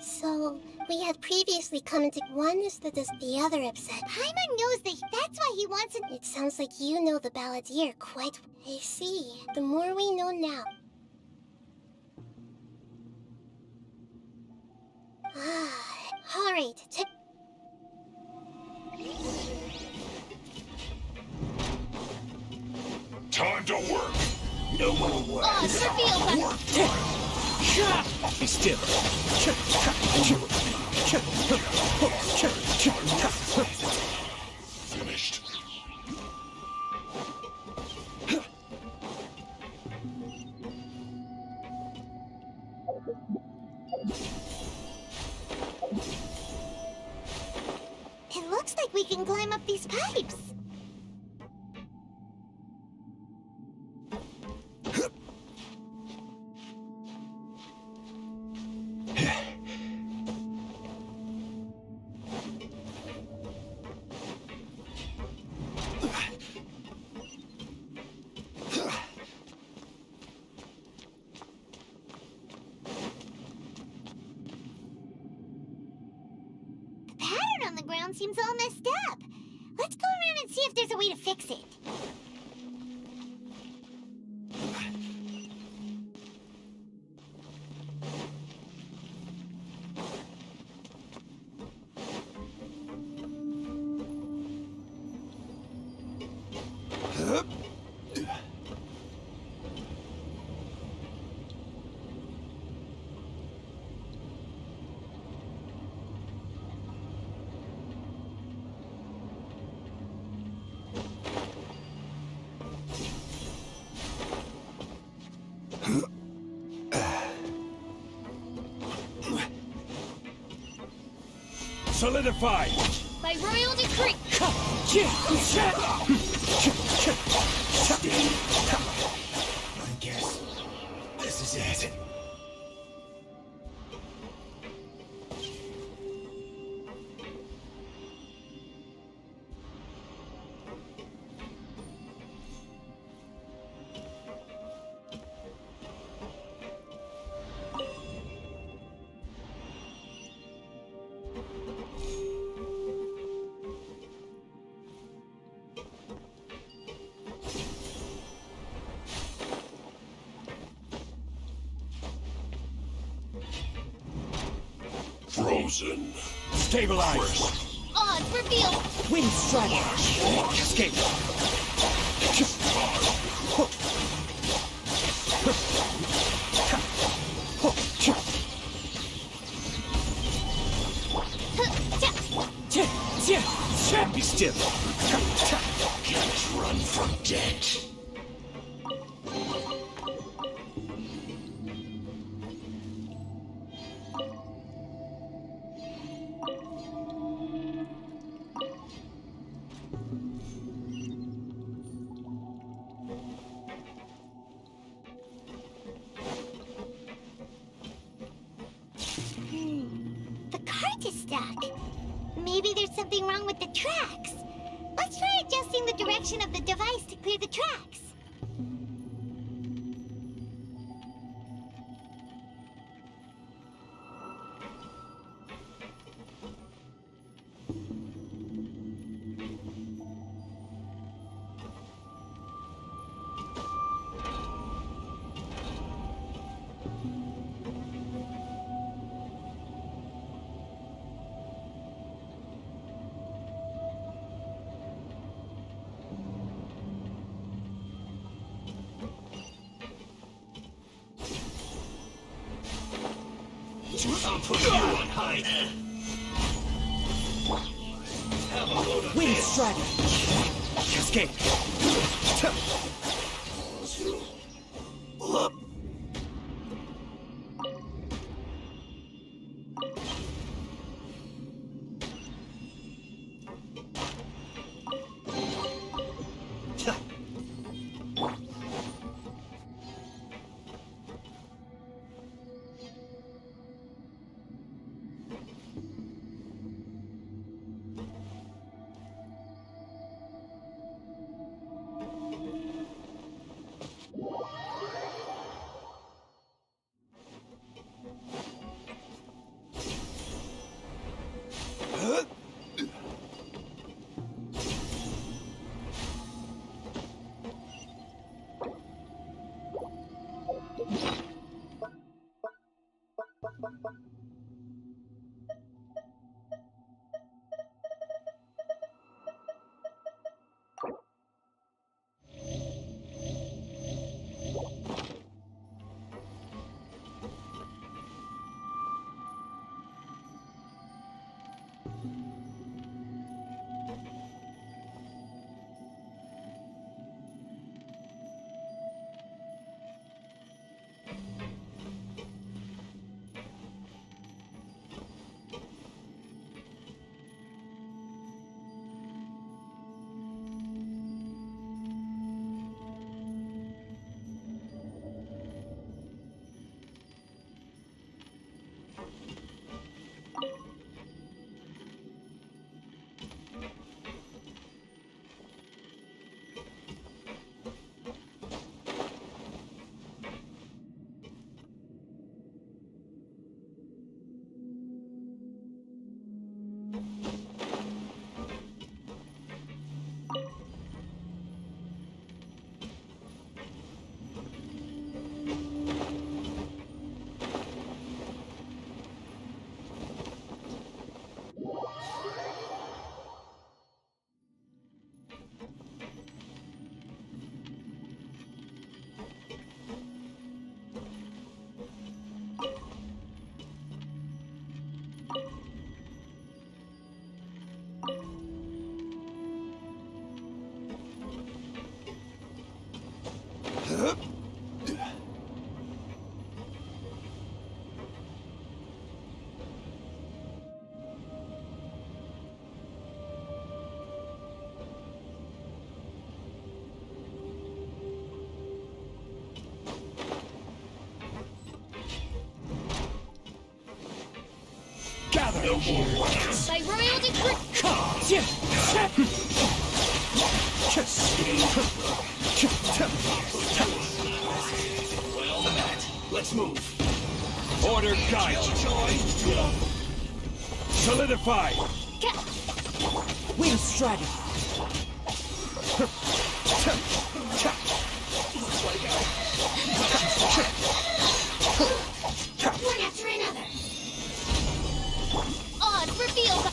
So, we had previously come into... One is the other upset. Paimon knows that that's why he wants it. It sounds like you know the balladeer quite... I see. The more we know now... Alright, Time to work! No more work! Oh, Be still! Finished. It looks like we can climb up these pipes. On the ground seems all messed up. Let's go around and see if there's a way to fix it. Solidify! By royal decree! I guess this is it. Frozen. Stabilize. Odds revealed! Wind strike! Escape. Be still. Can't run from death. The cart is stuck. Maybe there's something wrong with the tracks. Let's try adjusting the direction of the device to clear the tracks. I'll put you on high. Have a load of Wind this. strike! Escape. Gather! No more words! By royal decree. Well met. Let's move. Order guide. Solidify. Wheel strategy. One after another. Odds revealed.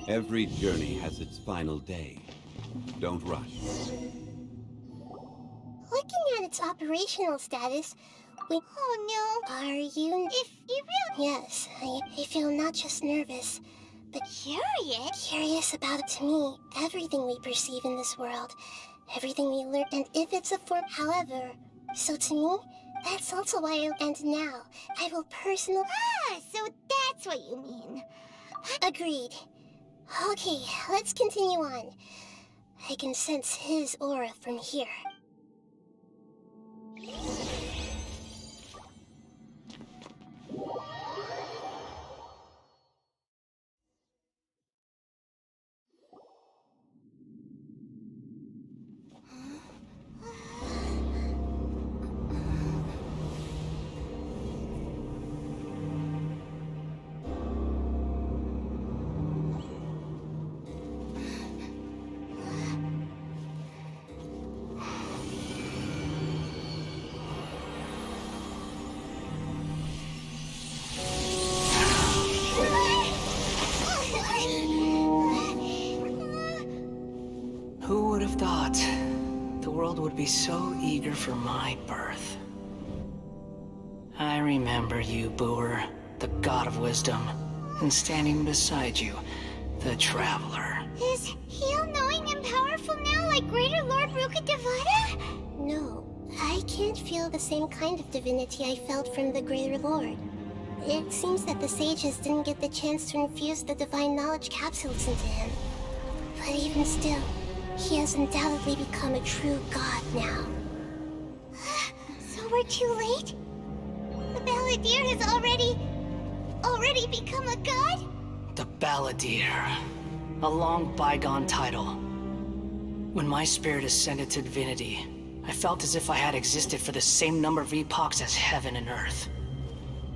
Every journey has its final day. Don't rush. Looking at its operational status, we... Oh no. Are you... If you really... Yes, I feel not just nervous, but... Curious? Curious about, to me, everything we perceive in this world. Everything we learn, and if it's a form... However, so to me, that's also why I... And now, I will personally... Ah, so that's what you mean. Agreed. Okay, let's continue on. I can sense his aura from here. Who would have thought the world would be so eager for my birth? I remember you, Boer, the god of wisdom, and standing beside you, the traveler. Is he all-knowing and powerful now like Greater Lord Rukkhadevata? No, I can't feel the same kind of divinity I felt from the Greater Lord. It seems that the sages didn't get the chance to infuse the divine knowledge capsules into him. But even still, he has undoubtedly become a true god now. So we're too late? The Balladeer has already become a god? The Balladeer. A long bygone title. When my spirit ascended to divinity, I felt as if I had existed for the same number of epochs as heaven and earth.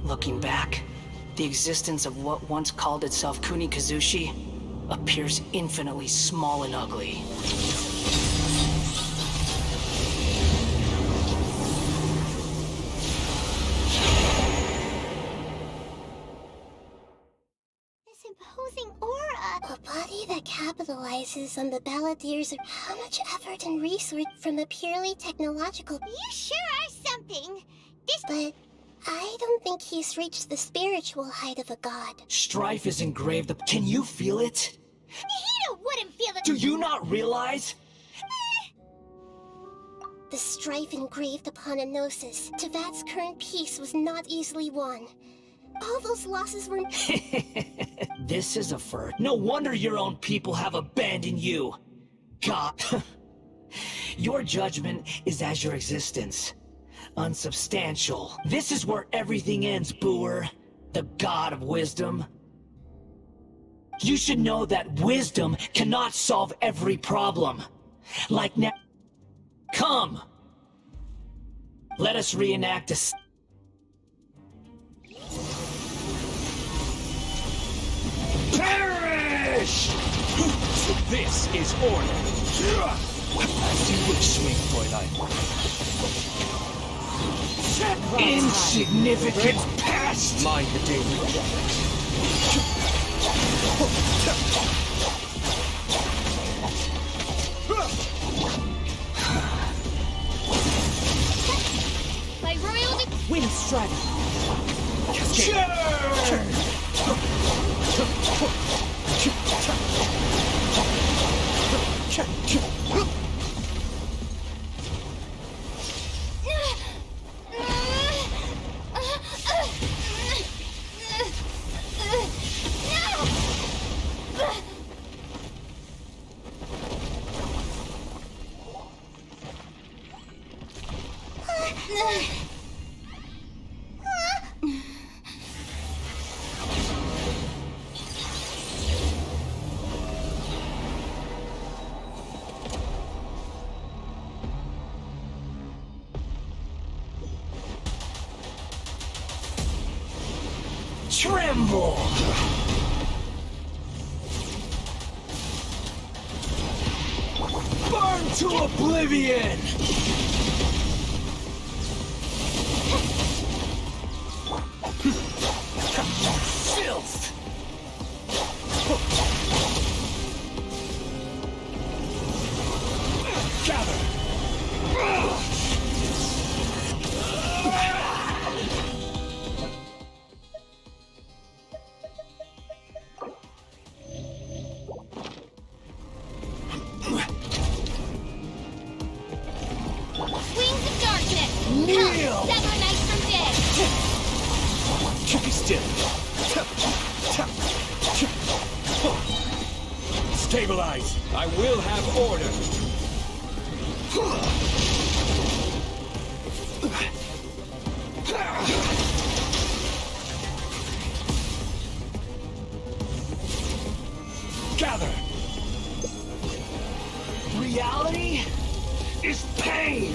Looking back, the existence of what once called itself Kunikazushi appears infinitely small and ugly. This imposing aura. A body that capitalizes on the Balladeer's... How much effort and resource from a purely technological... You sure are something. But I don't think he's reached the spiritual height of a god. Strife is engraved up. Can you feel it? Nihito wouldn't feel it. Do you not realize? The strife engraved upon a gnosis. Tevat's current peace was not easily won. All those losses were... This is a first. No wonder your own people have abandoned you. God. Your judgment is as your existence. Unsubstantial. This is where everything ends, Booer. The god of wisdom. You should know that wisdom cannot solve every problem. Like now. Come! Let us reenact a... Perish! So this is order. As you wish, swing, Fräulein. Insignificant pest! Mind the daily. My royal... Wind strike! Tremble! Burn to oblivion! Filth! Gather! Wings of darkness! Kneel! Come, sever night from day! Be still. Stabilize. I will have order. Gather! Reality is pain!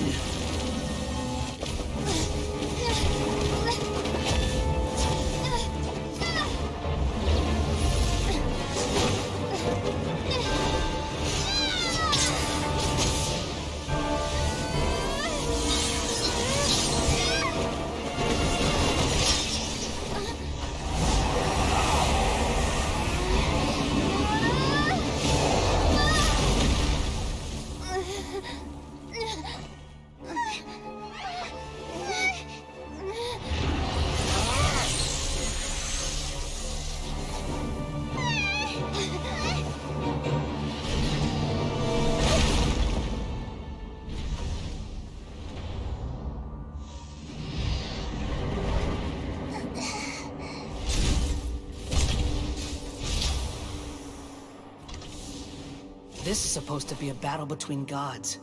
This is supposed to be a battle between gods,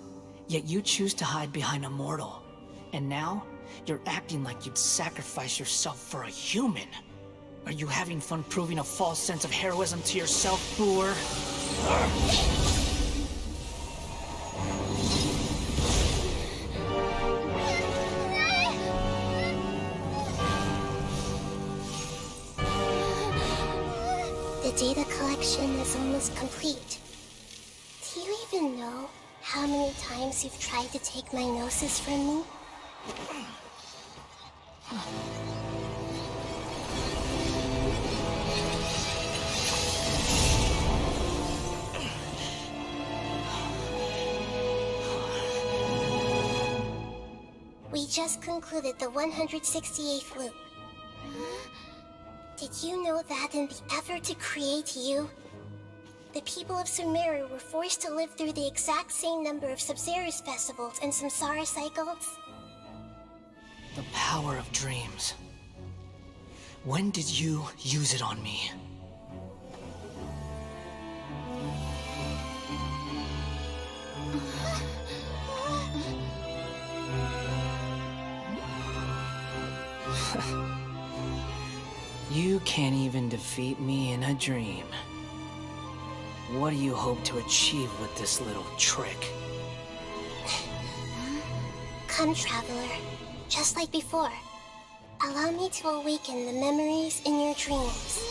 yet you choose to hide behind a mortal. And now, you're acting like you'd sacrifice yourself for a human. Are you having fun proving a false sense of heroism to yourself, Booer? The data collection is almost complete. Do you even know how many times you've tried to take my gnosis from me? We just concluded the 168th loop. Did you know that in the effort to create you, the people of Sumeru were forced to live through the exact same number of Sabzerus festivals and Samsara cycles? The power of dreams. When did you use it on me? You can't even defeat me in a dream. What do you hope to achieve with this little trick? Come, Traveler. Just like before. Allow me to awaken the memories in your dreams.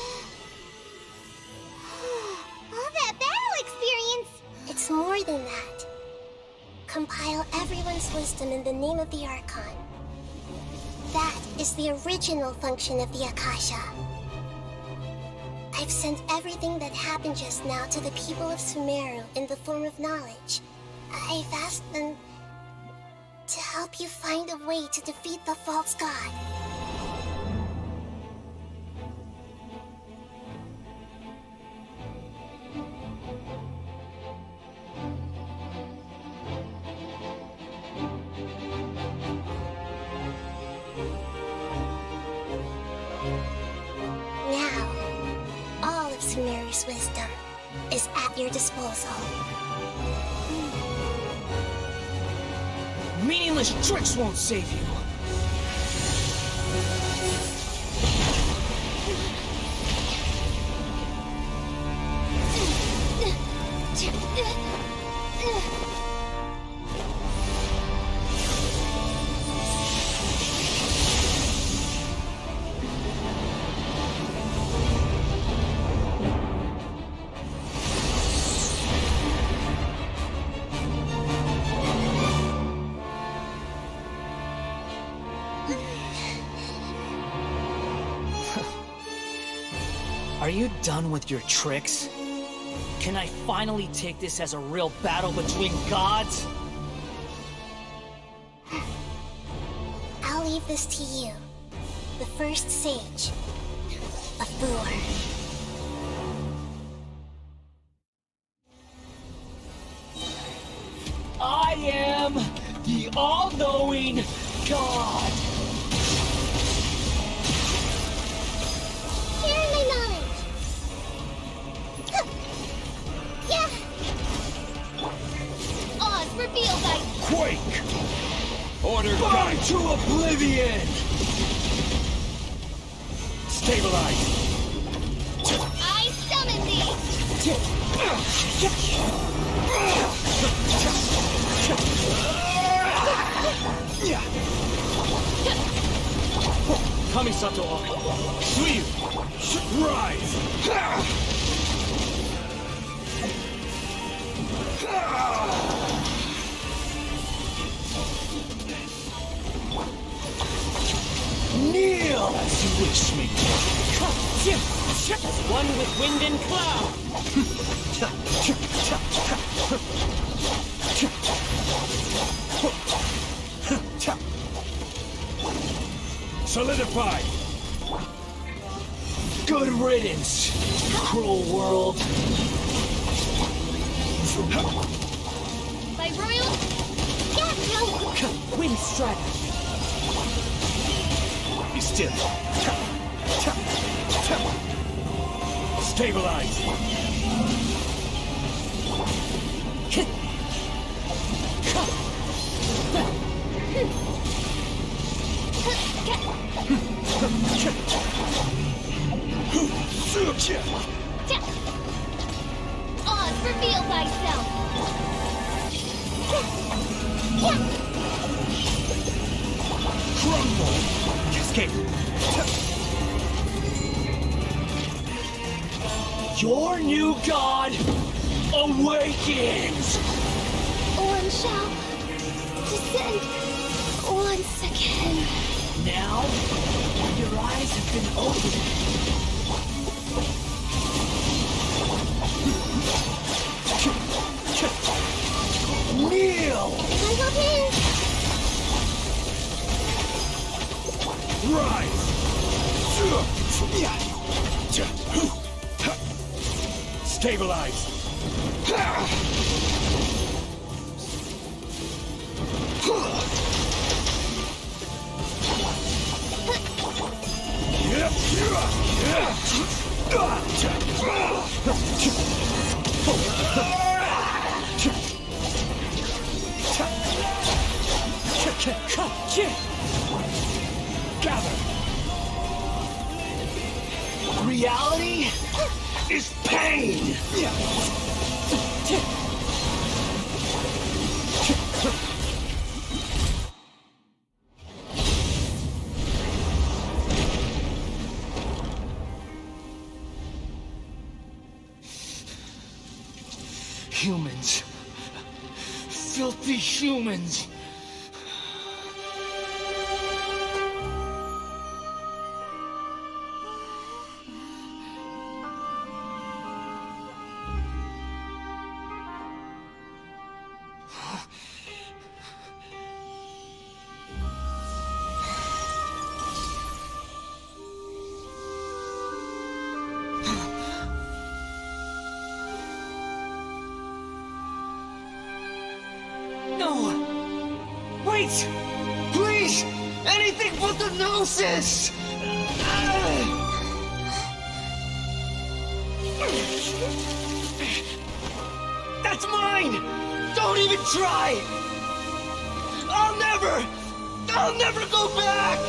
All that battle experience! It's more than that. Compile everyone's wisdom in the name of the Archon. That is the original function of the Akasha. I've sent everything that happened just now to the people of Sumeru in the form of knowledge. I've asked them to help you find a way to defeat the false god. Now, all of Sumeru's wisdom is at your disposal. Meaningless tricks won't save you! Are you done with your tricks? Can I finally take this as a real battle between gods? I'll leave this to you, the first sage of Bur. I am the all-knowing God! Sharing my knowledge! Yeah! Oz, reveal thy... Quake! Order Burn to oblivion! Stabilize! I summon thee! Kamisato! Suiyu! Rise! Kneel as you wish me. As one with wind and cloud. Solidify! Good riddance, cruel world. My royal... Gatto! Wind strike. Be still. Stabilize. Oz, reveal thyself! Crumble! Cascade! Your new god awakens! One shall descend once again. Now, your eyes have been opened. Kneel! I will be. Rise! Stabilize! Yeah. Gather! Reality is pain! Humans. Filthy humans. Wait! Please! Anything but the Gnosis! That's mine! Don't even try! I'll never go back!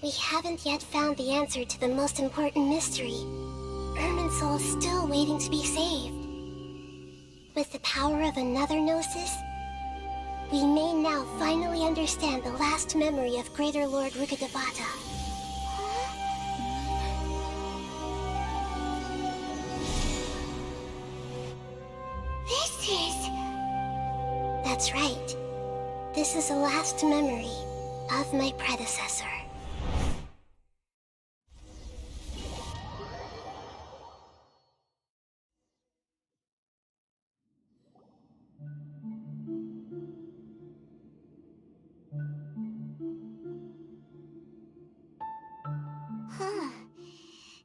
We haven't yet found the answer to the most important mystery. Irminsul is still waiting to be saved. With the power of another Gnosis, we may now finally understand the last memory of Greater Lord Rukkhadevata. That's right. This is the last memory of my predecessor.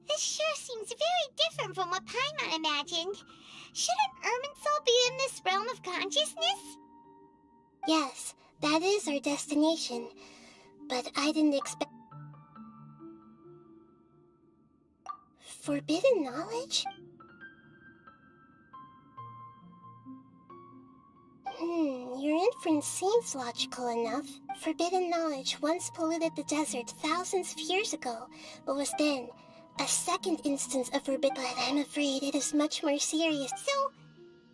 This sure seems very different from what Paimon imagined. Shouldn't Irminsul be in this realm of consciousness? Yes, that is our destination. But I didn't expect... Forbidden knowledge? Your inference seems logical enough. Forbidden knowledge once polluted the desert thousands of years ago, but was then a second instance of forbidden. But I'm afraid it is much more serious. So,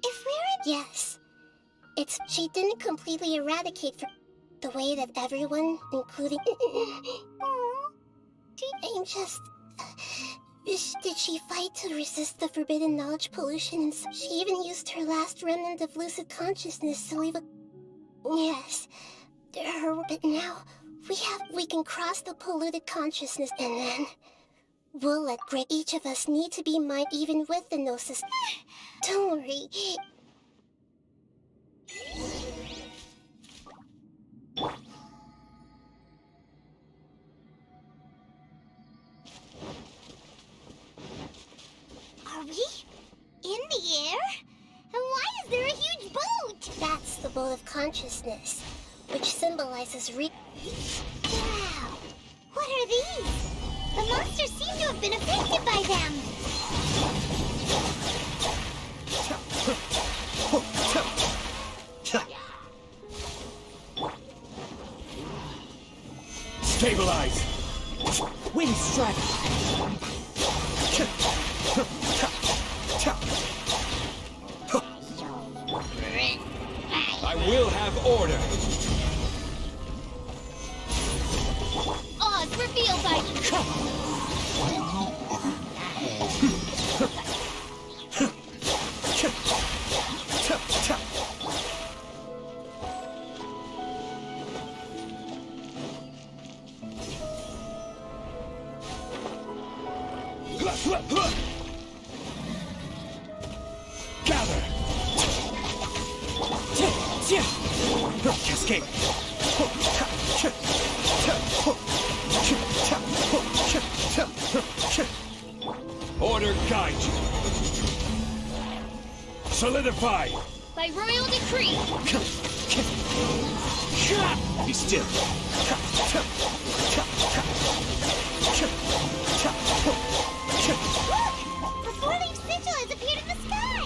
if we're in... Yes. She didn't completely eradicate the way that everyone, including... I'm just... Did she fight to resist the forbidden knowledge pollution, and she even used her last remnant of lucid consciousness to leave a... Yes. But now, we can cross the polluted consciousness, and then... We'll let each of us need to be mind even with the Gnosis. Don't worry. Are we in the air? And why is there a huge boat? That's the boat of consciousness, which symbolizes Wow! What are these? The monsters seem to have been affected by them. Stabilize! Wind Strider! I will have order! Oz revealed by Gather! Cascade! Order guide you. Solidify. By royal decree. Be still. Look! A four-leaf sigil has appeared in the sky!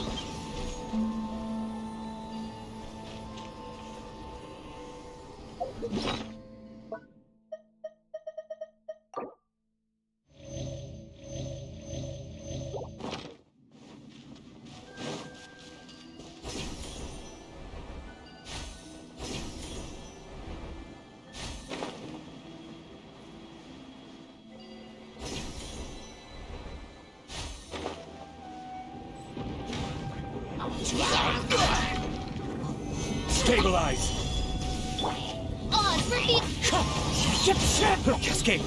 Stabilize. Odds for Cascade!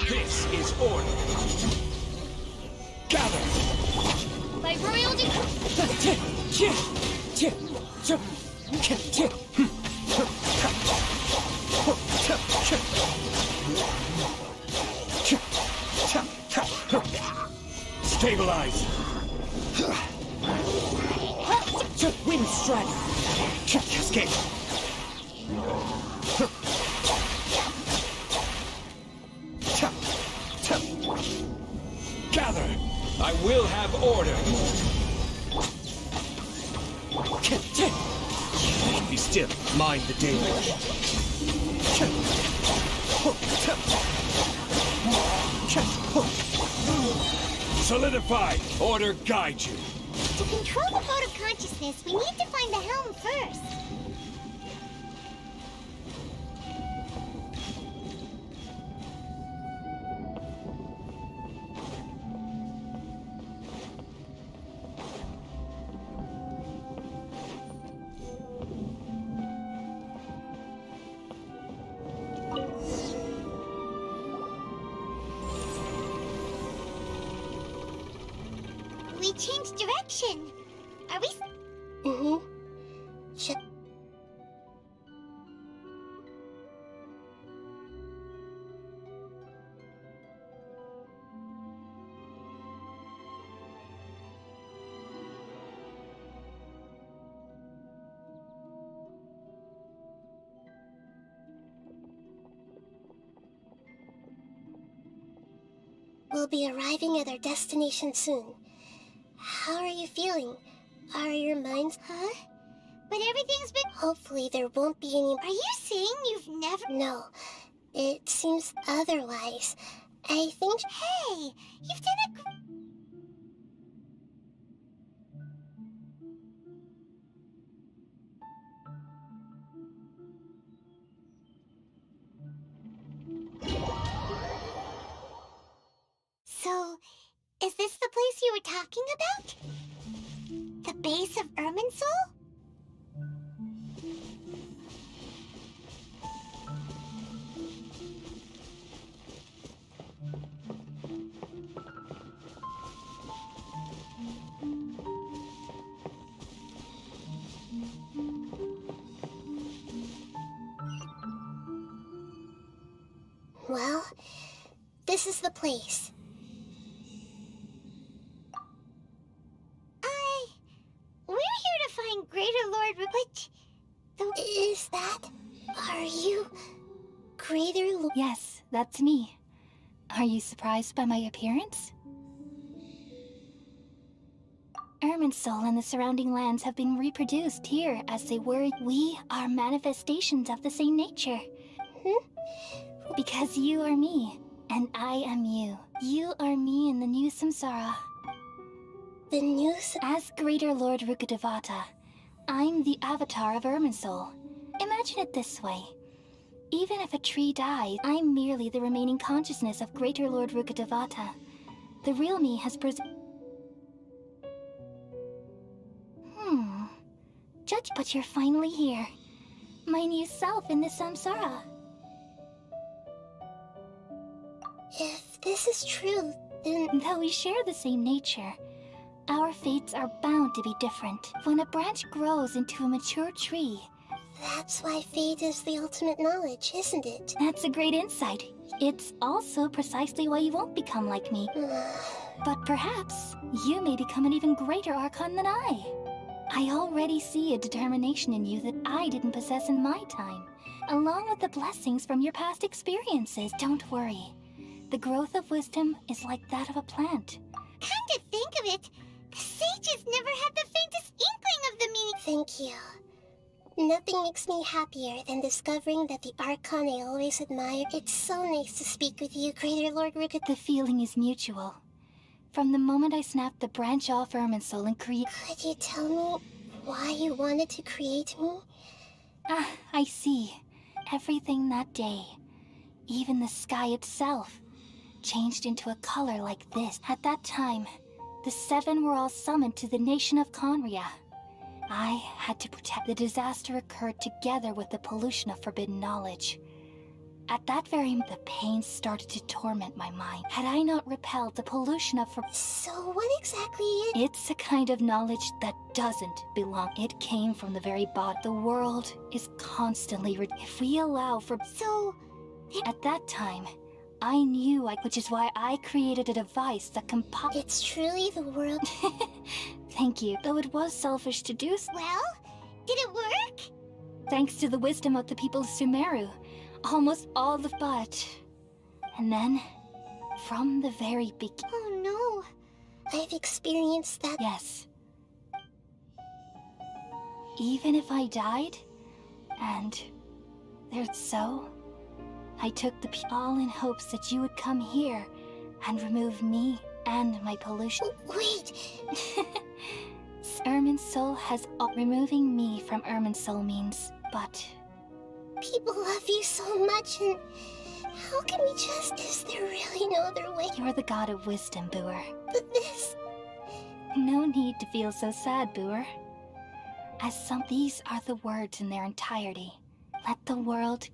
This is order. Gather. By royal decree. Stabilize. Wind strike. Cascade! Gather. I will have order. Be still. Mind the danger. Solidify. Order guide you. To control the boat of consciousness, we need to find the helm first. We changed direction. Are we? Mm-hmm. We'll be arriving at our destination soon. How are you feeling? Are your minds... Huh? But everything's been... Hopefully there won't be any... Are you saying you've never... No. It seems otherwise. I think... Hey! You've done a... So, is this the place you were talking about? The base of Irminsul? Well, this is the place. We're here to find Greater Lord But Is that... Are you... Greater Lord... Yes, that's me. Are you surprised by my appearance? Irminsul and the surrounding lands have been reproduced here as they were. We are manifestations of the same nature. Because you are me, and I am you. You are me in the new samsara. The new... As Greater Lord Rukkhadevata, I'm the avatar of Irminsul. Imagine it this way. Even if a tree dies, I'm merely the remaining consciousness of Greater Lord Rukkhadevata. The real me has Judge, but you're finally here. My new self in the samsara. If this is true, then... Though we share the same nature, our fates are bound to be different. When a branch grows into a mature tree... That's why fate is the ultimate knowledge, isn't it? That's a great insight. It's also precisely why you won't become like me. But perhaps you may become an even greater Archon than I. I already see a determination in you that I didn't possess in my time, along with the blessings from your past experiences. Don't worry. The growth of wisdom is like that of a plant. Come to think of it, the sages never had the faintest inkling of the meaning. Thank you. Nothing makes me happier than discovering that the Archon I always admired. It's so nice to speak with you, Greater Lord Ruka. The feeling is mutual. From the moment I snapped the branch off Irminsul and created... Could you tell me why you wanted to create me? Ah, I see. Everything that day, even the sky itself, changed into a color like this. At that time, the Seven were all summoned to the nation of Conria. I had to protect. The disaster occurred together with the pollution of forbidden knowledge. At that very moment, the pain started to torment my mind. Had I not repelled the pollution of So what exactly is... It's a kind of knowledge that doesn't belong. It came from the very bottom. The world is constantly... If we allow for... So... At that time, I knew which is why I created a device that It's truly the world... Thank you, though it was selfish to do so. Well, did it work? Thanks to the wisdom of the people of Sumeru. Almost all the... But... And then, from the very beginning... Oh no. I've experienced that... Yes. Even if I died, and... There's so... I took the all in hopes that you would come here and remove me and my pollution. Wait! Irminsul has... Removing me from Irminsul means... But... People love you so much, and how can we just... Is there really no other way? You're the god of wisdom, Booer. But this... No need to feel so sad, Booer. These are the words in their entirety. Let the world...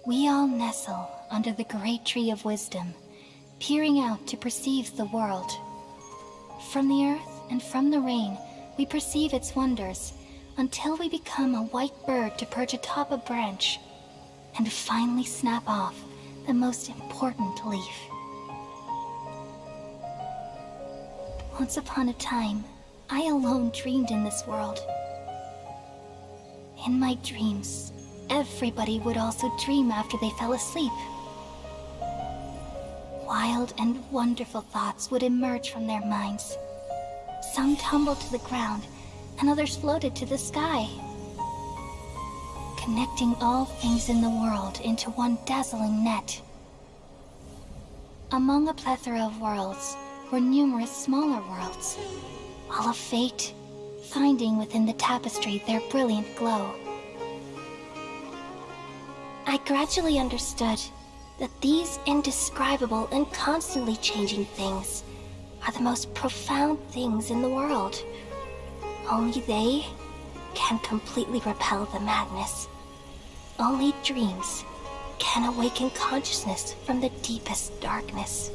We all nestle under the great tree of wisdom, peering out to perceive the world. From the earth and from the rain, we perceive its wonders, until we become a white bird to perch atop a branch, and finally snap off the most important leaf. Once upon a time, I alone dreamed in this world. In my dreams, everybody would also dream after they fell asleep. Wild and wonderful thoughts would emerge from their minds. Some tumbled to the ground, and others floated to the sky, connecting all things in the world into one dazzling net. Among a plethora of worlds were numerous smaller worlds, all of fate, finding within the tapestry their brilliant glow. I gradually understood that these indescribable and constantly changing things are the most profound things in the world. Only they can completely repel the madness. Only dreams can awaken consciousness from the deepest darkness.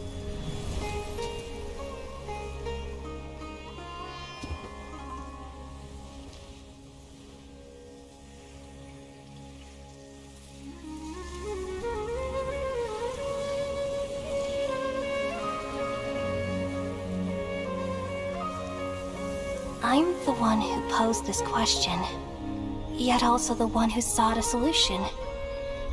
I'm the one who posed this question, yet also the one who sought a solution.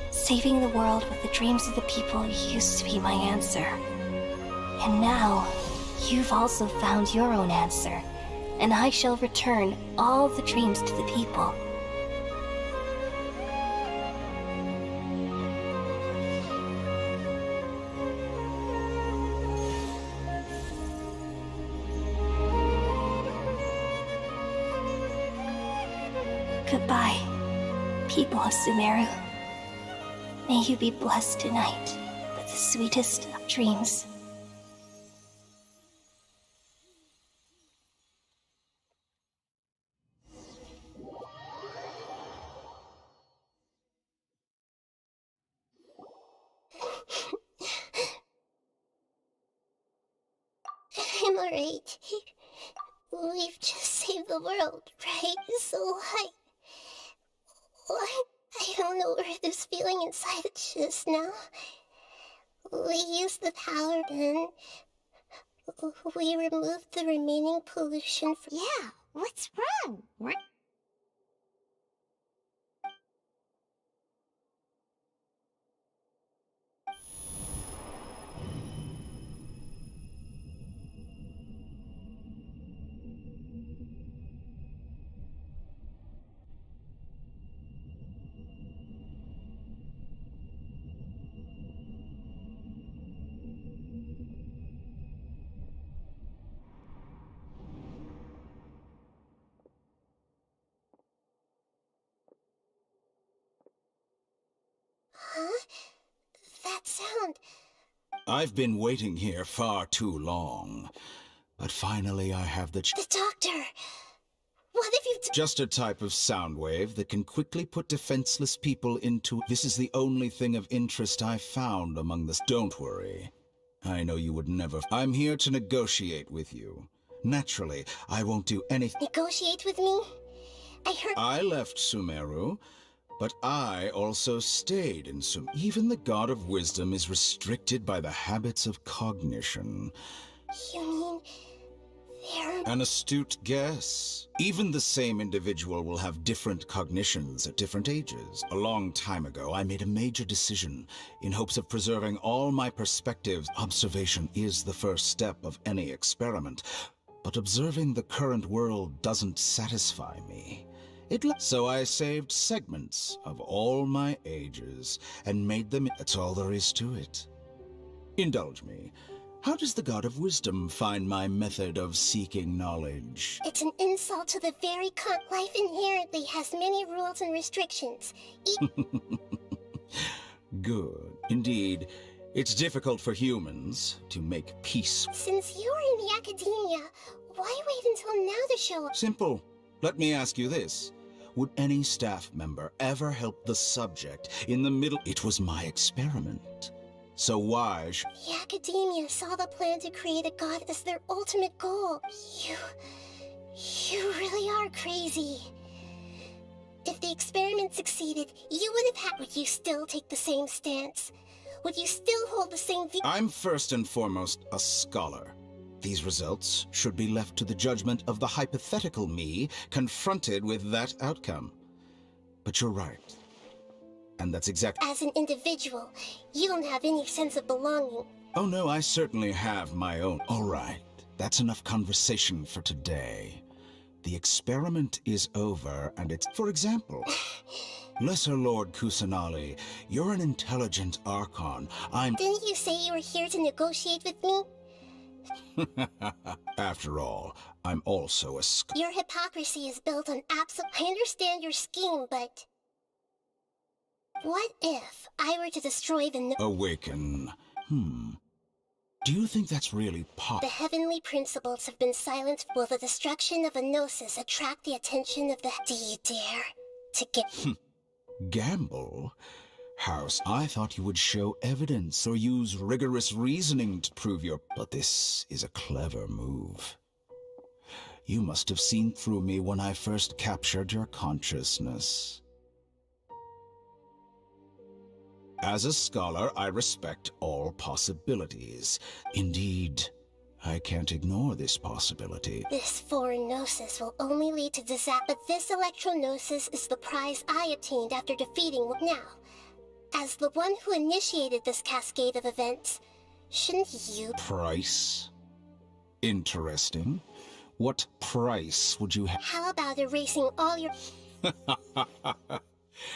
Saving the world with the dreams of the people used to be my answer. And now, you've also found your own answer, and I shall return all the dreams to the people. Goodbye, people of Sumeru. May you be blessed tonight with the sweetest of dreams. alright. We've just saved the world, right? So I don't know where this feeling inside is just now. We used the power and we removed the remaining pollution from... Yeah, what's wrong? Huh? That sound... I've been waiting here far too long. But finally I have the doctor! What have you Just a type of sound wave that can quickly put defenseless people into... This is the only thing of interest I've found among this. Don't worry. I know you would never... I'm here to negotiate with you. Naturally, I won't do anything... Negotiate with me? I heard... I left Sumeru, but I also stayed in Even the God of Wisdom is restricted by the habits of cognition. You mean... they're... An astute guess. Even the same individual will have different cognitions at different ages. A long time ago, I made a major decision in hopes of preserving all my perspectives. Observation is the first step of any experiment, but observing the current world doesn't satisfy me. So I saved segments of all my ages and made them... That's all there is to it. Indulge me. How does the God of Wisdom find my method of seeking knowledge? It's an insult to the very life inherently has many rules and restrictions. Good. Indeed, it's difficult for humans to make peace. Since you're in the academia, why wait until now to show up? Simple. Let me ask you this. Would any staff member ever help the subject in the middle? It was my experiment. So why The academia saw the plan to create a god as their ultimate goal. You really are crazy. If the experiment succeeded, you would have had... Would you still take the same stance? Would you still hold the same view? I'm first and foremost a scholar. These results should be left to the judgment of the hypothetical me confronted with that outcome. But you're right. And that's exactly... As an individual, you don't have any sense of belonging. Oh no, I certainly have my own. All right, that's enough conversation for today. The experiment is over, and it's... For example, Lesser Lord Kusanali, you're an intelligent Archon. Didn't you say you were here to negotiate with me? After all, I'm also a Your hypocrisy is built on absolute... I understand your scheme, but... What if I were to destroy the... Awaken. Do you think that's really The heavenly principles have been silenced. Will the destruction of a gnosis attract the attention of the... Do you dare to get... Gamble? House, I thought you would show evidence or use rigorous reasoning to prove your... But this is a clever move. You must have seen through me when I first captured your consciousness. As a scholar, I respect all possibilities. Indeed, I can't ignore this possibility. This foreign gnosis will only lead to disaster. But this electro-gnosis is the prize I obtained after defeating... Now, as the one who initiated this cascade of events, shouldn't you... Price? Interesting. What price would you have? How about erasing all your...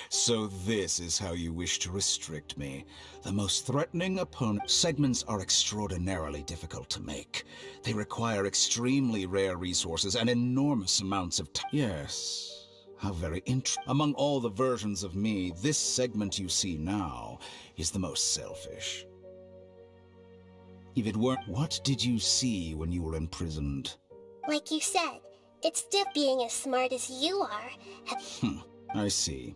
So this is how you wish to restrict me. The most threatening opponent... Segments are extraordinarily difficult to make. They require extremely rare resources and enormous amounts of time. Yes. How very Among all the versions of me, this segment you see now is the most selfish. If it weren't... What did you see when you were imprisoned? Like you said, it's still being as smart as you are. I see.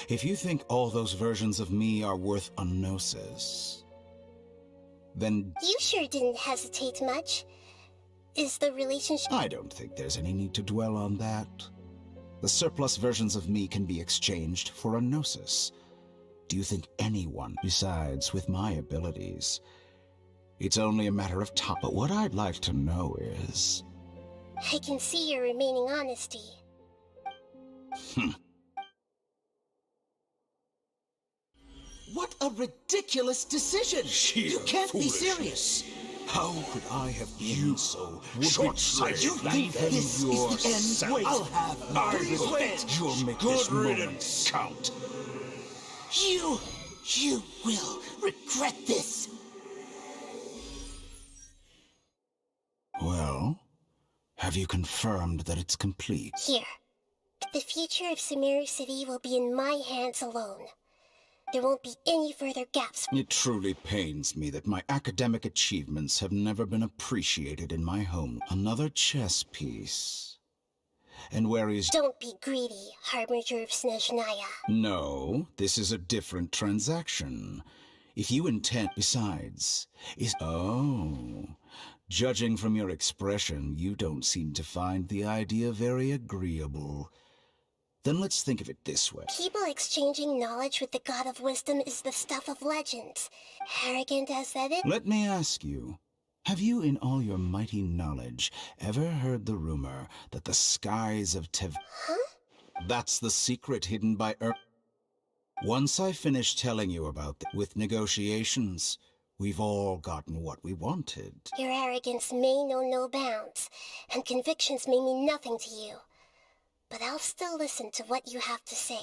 If you think all those versions of me are worth a gnosis, then... You sure didn't hesitate much. Is the relationship... I don't think there's any need to dwell on that. The surplus versions of me can be exchanged for a gnosis. Do you think anyone, besides with my abilities? It's only a matter of time. But what I'd like to know is... I can see your remaining honesty. What a ridiculous decision! You can't be serious! How could I have been so short-sighted? You think this is the end? Wait, I'll have I will. You'll make this moment count. You will regret this! Well, have you confirmed that it's complete? Here. The future of Sumeru City will be in my hands alone. There won't be any further gaps. It truly pains me that my academic achievements have never been appreciated in my home. Another chess piece. And where is... Don't be greedy, Harbinger of Snezhnaya. No, this is a different transaction. If you intend... Besides, is... Oh... Judging from your expression, you don't seem to find the idea very agreeable. Then let's think of it this way. People exchanging knowledge with the God of Wisdom is the stuff of legends. Arrogant as that is... Let me ask you, have you in all your mighty knowledge ever heard the rumor that the skies of Tev... Huh? That's the secret hidden by Once I finish telling you about with negotiations, we've all gotten what we wanted. Your arrogance may know no bounds, and convictions may mean nothing to you. But I'll still listen to what you have to say.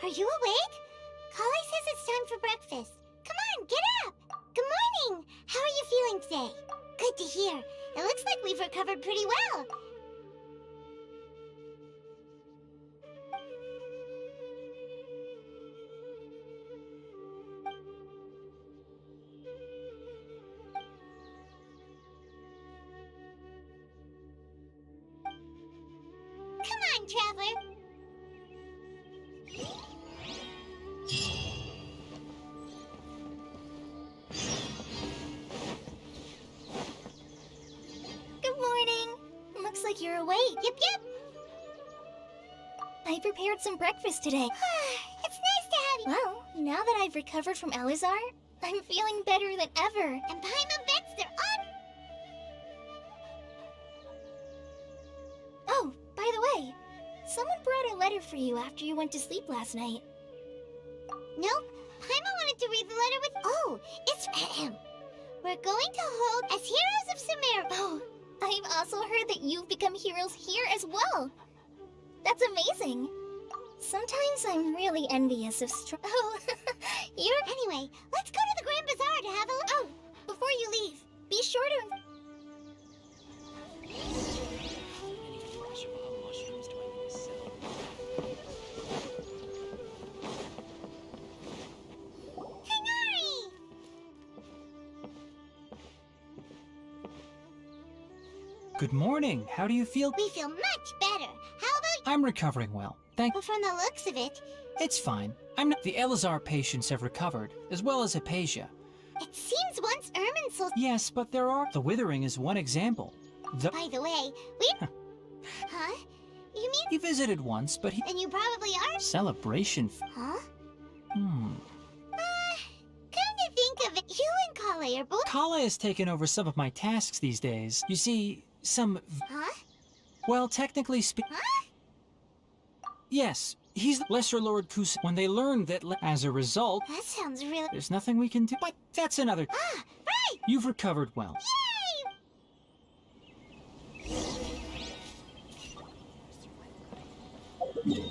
Are you awake? Kale says it's time for breakfast. Come on, get up! Good morning! How are you feeling today? Good to hear. It looks like we've recovered pretty well. Come on, Traveler. Good morning. Looks like you're awake. Yep. I prepared some breakfast today. It's nice to have you. Well, now that I've recovered from Elazar, I'm feeling better than ever. And Paimon bets they're on. Oh, by the way, someone brought a letter for you after you went to sleep last night. Nope. Paimon wanted to read the letter with... Oh, it's... We're going to hold as heroes of Sumeru. Oh, I've also heard that you've become heroes here as well. That's amazing. Sometimes I'm really envious of Oh, you're... Anyway, let's go to the Grand Bazaar to have a look. Oh, before you leave, be sure to... Good morning. How do you feel? We feel much better. How about... I'm recovering well. Thank... But from the looks of it... It's fine. I'm not... The Elazar patients have recovered, as well as Hypatia. It seems once Irminsul... Yes, but there are... The Withering is one example. By the way, we... Huh? You mean... He visited once, but he... And you probably are... Celebration... Huh? Hmm. Come to think of it, you and Kale are both... Kale has taken over some of my tasks these days. You see, some... Huh? Well, technically speaking... Huh? Yes, he's the Lesser Lord Kus. When they learned that, as a result... That sounds really... There's nothing we can do. But that's another... Ah, right! You've recovered well. Yay!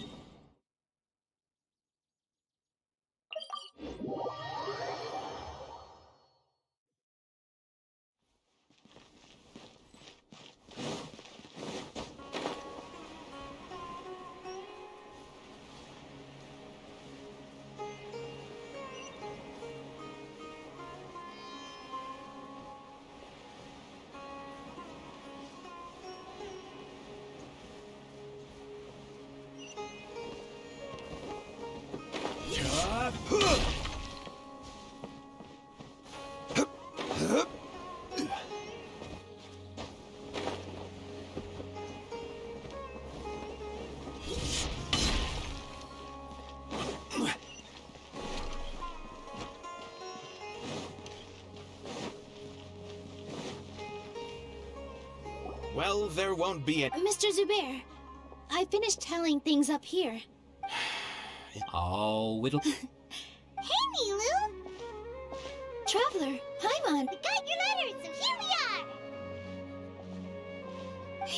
Well, there won't be a... Mr. Zubair, I finished tallying things up here. Oh, it'll... Hey, Nilu! Traveler, Paimon, we got your letters, so here we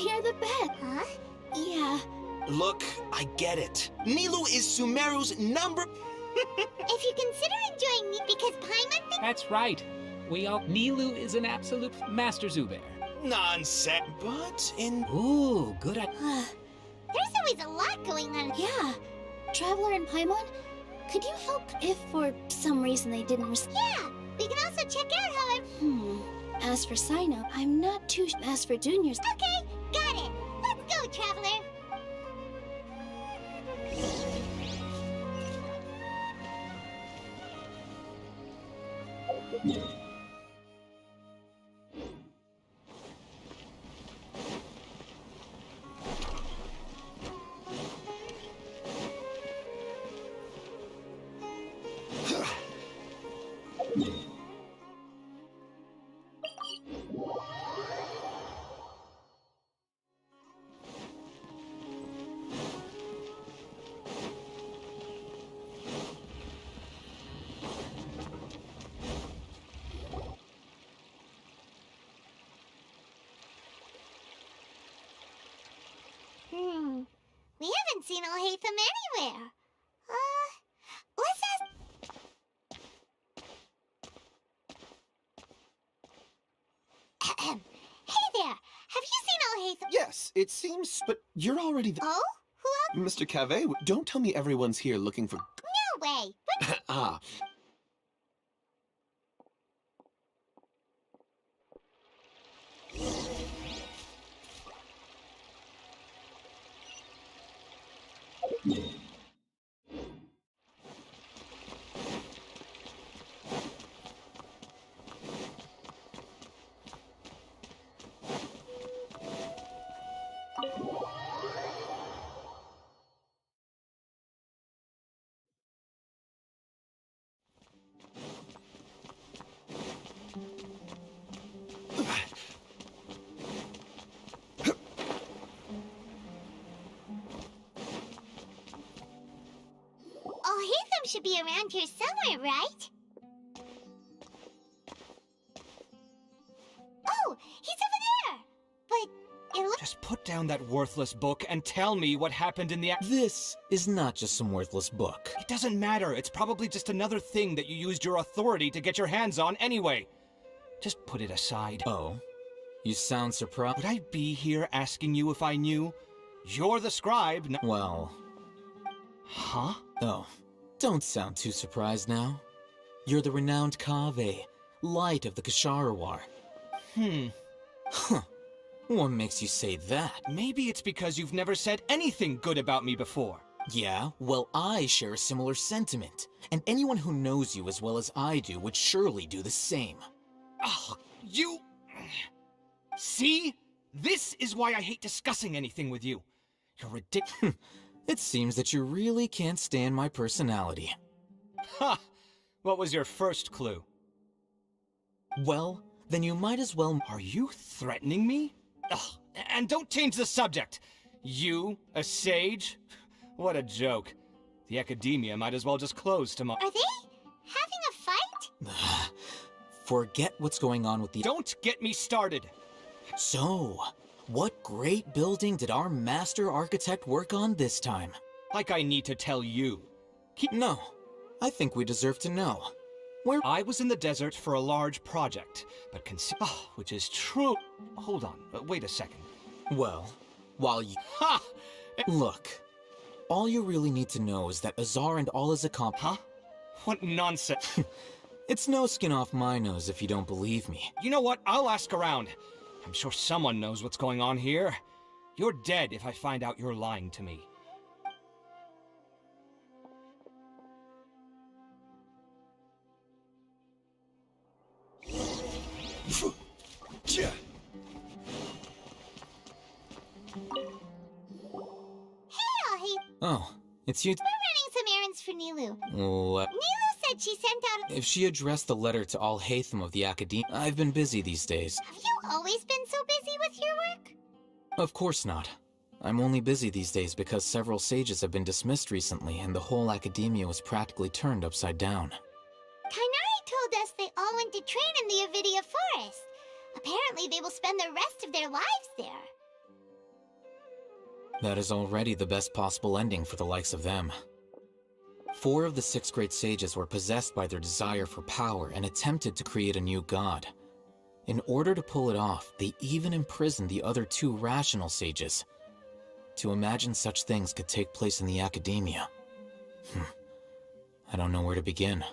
are! You're the best. Huh? Yeah. Look, I get it. Nilu is Sumeru's number... If you consider enjoying me because Paimon That's right. Nilu is an absolute Master Zubair. Nonsense. But in... Ooh, good at... There's always a lot going on. Yeah. Traveler and Paimon, could you help if for some reason they didn't respond? Yeah. We can also check out how As for sign-up, I'm not too... As for juniors... Okay, got it. Let's go, Traveler. We haven't seen Alhaitham anywhere. Let's ask... Hey there! Have you seen Alhaitham? Yes, it seems... But you're already the... Oh? Who else? Mr. Cave, don't tell me everyone's here looking for... No way! What? Ah. Alhaitham should be around here somewhere, right? Oh, he's over there! But it looks... Just put down that worthless book and tell me what happened in the... This is not just some worthless book. It doesn't matter. It's probably just another thing that you used your authority to get your hands on anyway. Just put it aside. Oh? You sound surprised. Would I be here asking you if I knew? You're the scribe. Well... Huh? Oh, don't sound too surprised now. You're the renowned Kaveh, light of the Ksharawar. Huh. What makes you say that? Maybe it's because you've never said anything good about me before. Yeah, well, I share a similar sentiment. And anyone who knows you as well as I do would surely do the same. Oh, you... See? This is why I hate discussing anything with you. You're ridiculous. It seems that you really can't stand my personality. Ha! What was your first clue? Well, then you might as well... Are you threatening me? Ugh, and don't change the subject! You, a sage? What a joke. The academia might as well just close tomorrow. Are they having a fight? Forget what's going on with the... Don't get me started! So, what great building did our master architect work on this time? Like I need to tell you. No, I think we deserve to know. Where... I was in the desert for a large project, but which is true... Hold on, wait a second. Well, while you... Ha! Look, all you really need to know is that Azar and all his Huh? What nonsense. It's no skin off my nose if you don't believe me. You know what? I'll ask around. I'm sure someone knows what's going on here. You're dead if I find out you're lying to me. It's you. We're running some errands for Nilu. What? Nilu said she sent out a... If she addressed the letter to all Hatham of the Academia, I've been busy these days. Have you always been so busy with your work? Of course not. I'm only busy these days because several sages have been dismissed recently and the whole Academia was practically turned upside down. Kainari told us they all went to train in the Avidia Forest. Apparently they will spend the rest of their lives there. That is already the best possible ending for the likes of them. 4 of the 6 great sages were possessed by their desire for power and attempted to create a new god. In order to pull it off, they even imprisoned the other 2 rational sages. To imagine such things could take place in the Academia. I don't know where to begin.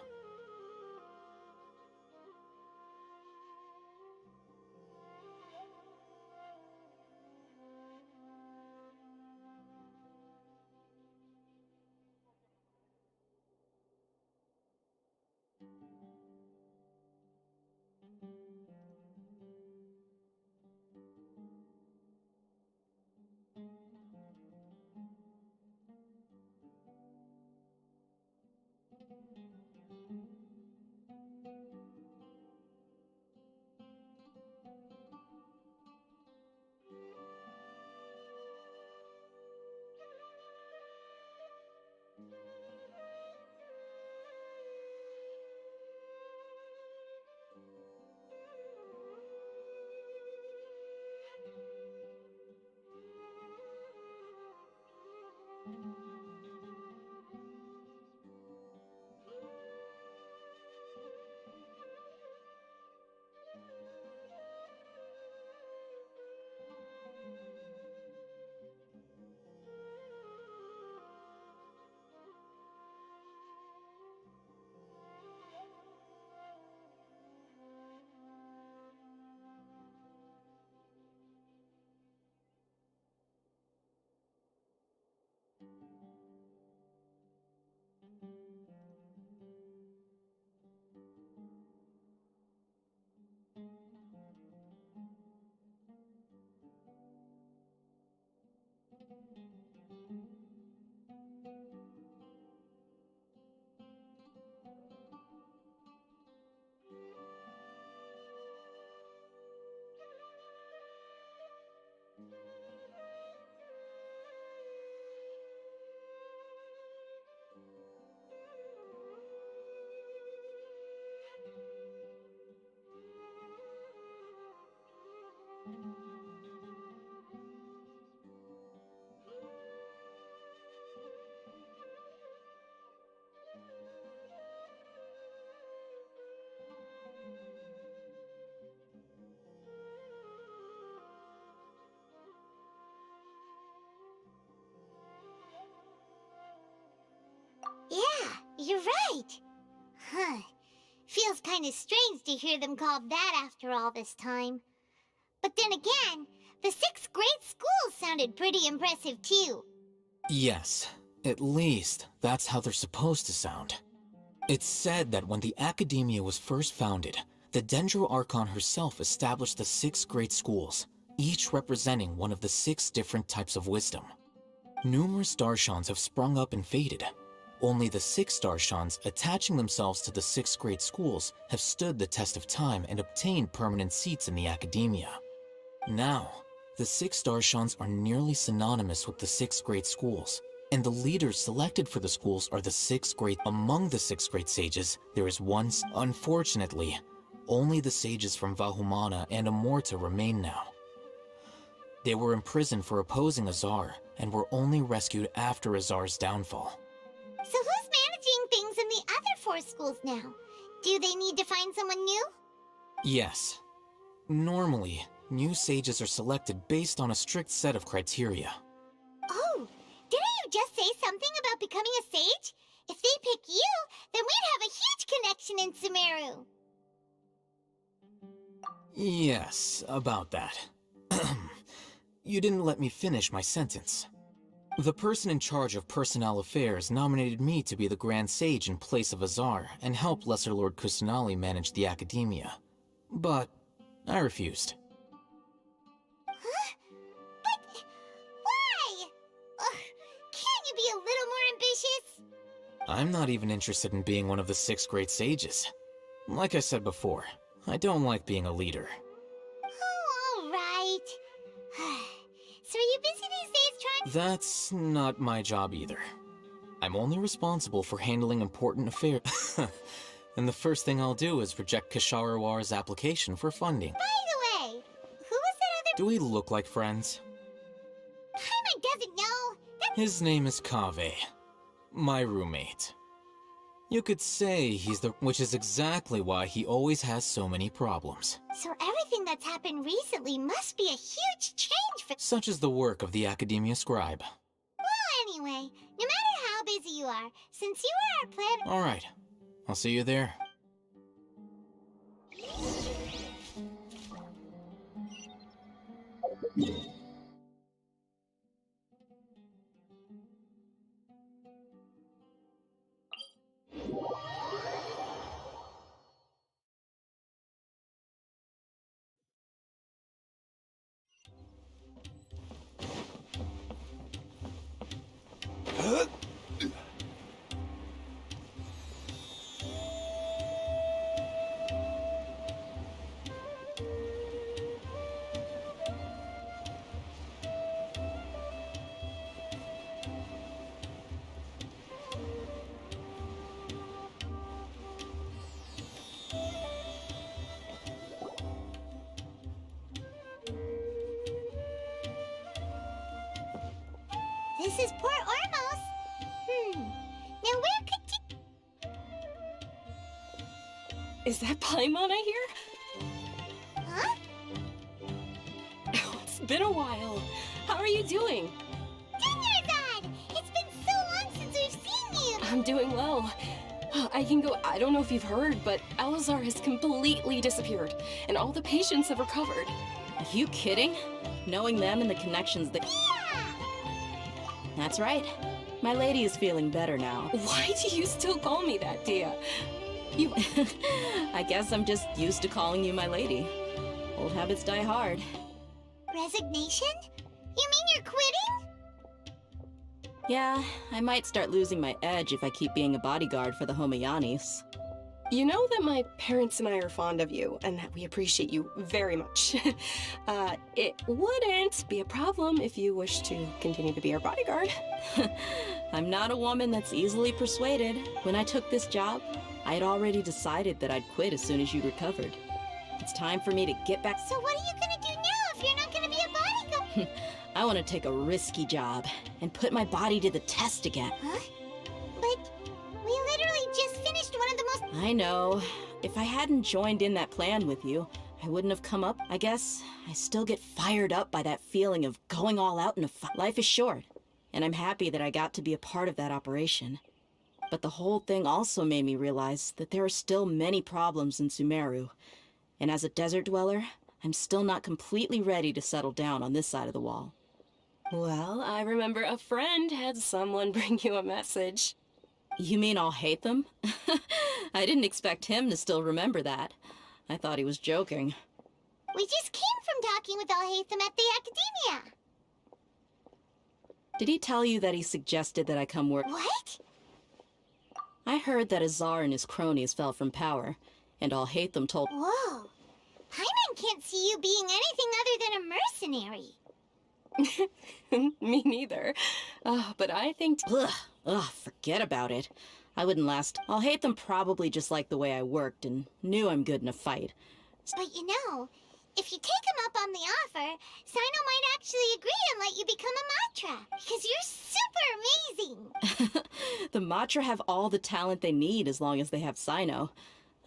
Yeah, you're right. Huh. Feels kinda strange to hear them called that after all this time. But then again, the 6 great schools sounded pretty impressive too. Yes, at least that's how they're supposed to sound. It's said that when the Academia was first founded, the Dendro Archon herself established the 6 great schools, each representing one of the 6 different types of wisdom. Numerous Darshans have sprung up and faded. Only the 6 Darshans attaching themselves to the 6 great schools have stood the test of time and obtained permanent seats in the Academia. Now, the 6 Darshans are nearly synonymous with the 6 great schools, and the leaders selected for the schools are the 6 great. Among the 6 great sages, there is one. Unfortunately, only the sages from Vahumana and Amorta remain now. They were imprisoned for opposing Azar, and were only rescued after Azar's downfall. So who's managing things in the other 4 schools now? Do they need to find someone new? Yes. Normally, new sages are selected based on a strict set of criteria. Oh, didn't you just say something about becoming a sage? If they pick you, then we'd have a huge connection in Sumeru. Yes, about that. You didn't let me finish my sentence. The person in charge of personnel affairs nominated me to be the Grand Sage in place of Azar and help Lesser Lord Kusanali manage the Academia. But I refused. Huh? But why? Can't you be a little more ambitious? I'm not even interested in being one of the 6 great sages. Like I said before, I don't like being a leader. Oh, all right. So are you busy these days trying... That's not my job either. I'm only responsible for handling important affairs. And the first thing I'll do is reject Kisharawar's application for funding. By the way, who was that other... Do we look like friends? Paimon doesn't know. His name is Kaveh, my roommate. You could say he's the... which is exactly why he always has so many problems. So everything that's happened recently must be a huge change for... Such as the work of the Academia Scribe. Well, anyway, no matter how busy you are, since you are our plan... Alright, I'll see you there. This is Port Ormos. Now where could you... Is that Paimon I hear? Huh? Oh, it's been a while. How are you doing? Dinnerzad! It's been so long since we've seen you! I'm doing well. I don't know if you've heard, but Alazar has completely disappeared, and all the patients have recovered. Are you kidding? Knowing them and the connections that... Yeah! That's right. My lady is feeling better now. Why do you still call me that, Dia? You... I guess I'm just used to calling you my lady. Old habits die hard. Resignation? You mean you're quitting? Yeah, I might start losing my edge if I keep being a bodyguard for the Homayanis. You know that my parents and I are fond of you, and that we appreciate you very much. It wouldn't be a problem if you wish to continue to be our bodyguard. I'm not a woman that's easily persuaded. When I took this job, I had already decided that I'd quit as soon as you recovered. It's time for me to get back. So what are you gonna do now if you're not gonna be a bodyguard? I want to take a risky job and put my body to the test again. Huh? But we literally just finished one of the most... I know. If I hadn't joined in that plan with you, I wouldn't have come up. I guess I still get fired up by that feeling of going all out in a fight. Life is short, and I'm happy that I got to be a part of that operation. But the whole thing also made me realize that there are still many problems in Sumeru. And as a desert dweller, I'm still not completely ready to settle down on this side of the wall. Well, I remember a friend had someone bring you a message. You mean I'll hate them? I didn't expect him to still remember that. I thought he was joking. We just came from talking with Alhaitham at the Academia. Did he tell you that he suggested that I come work? What? I heard that Azar and his cronies fell from power, and Alhaitham told... Whoa. Paimon can't see you being anything other than a mercenary. Me neither. But I think... Ugh, forget about it. I wouldn't last. Alhaitham probably just liked the way I worked and knew I'm good in a fight. But you know, if you take him up on the offer, Sino might actually agree and let you become a Matra, because you're super amazing. The Matra have all the talent they need as long as they have Sino.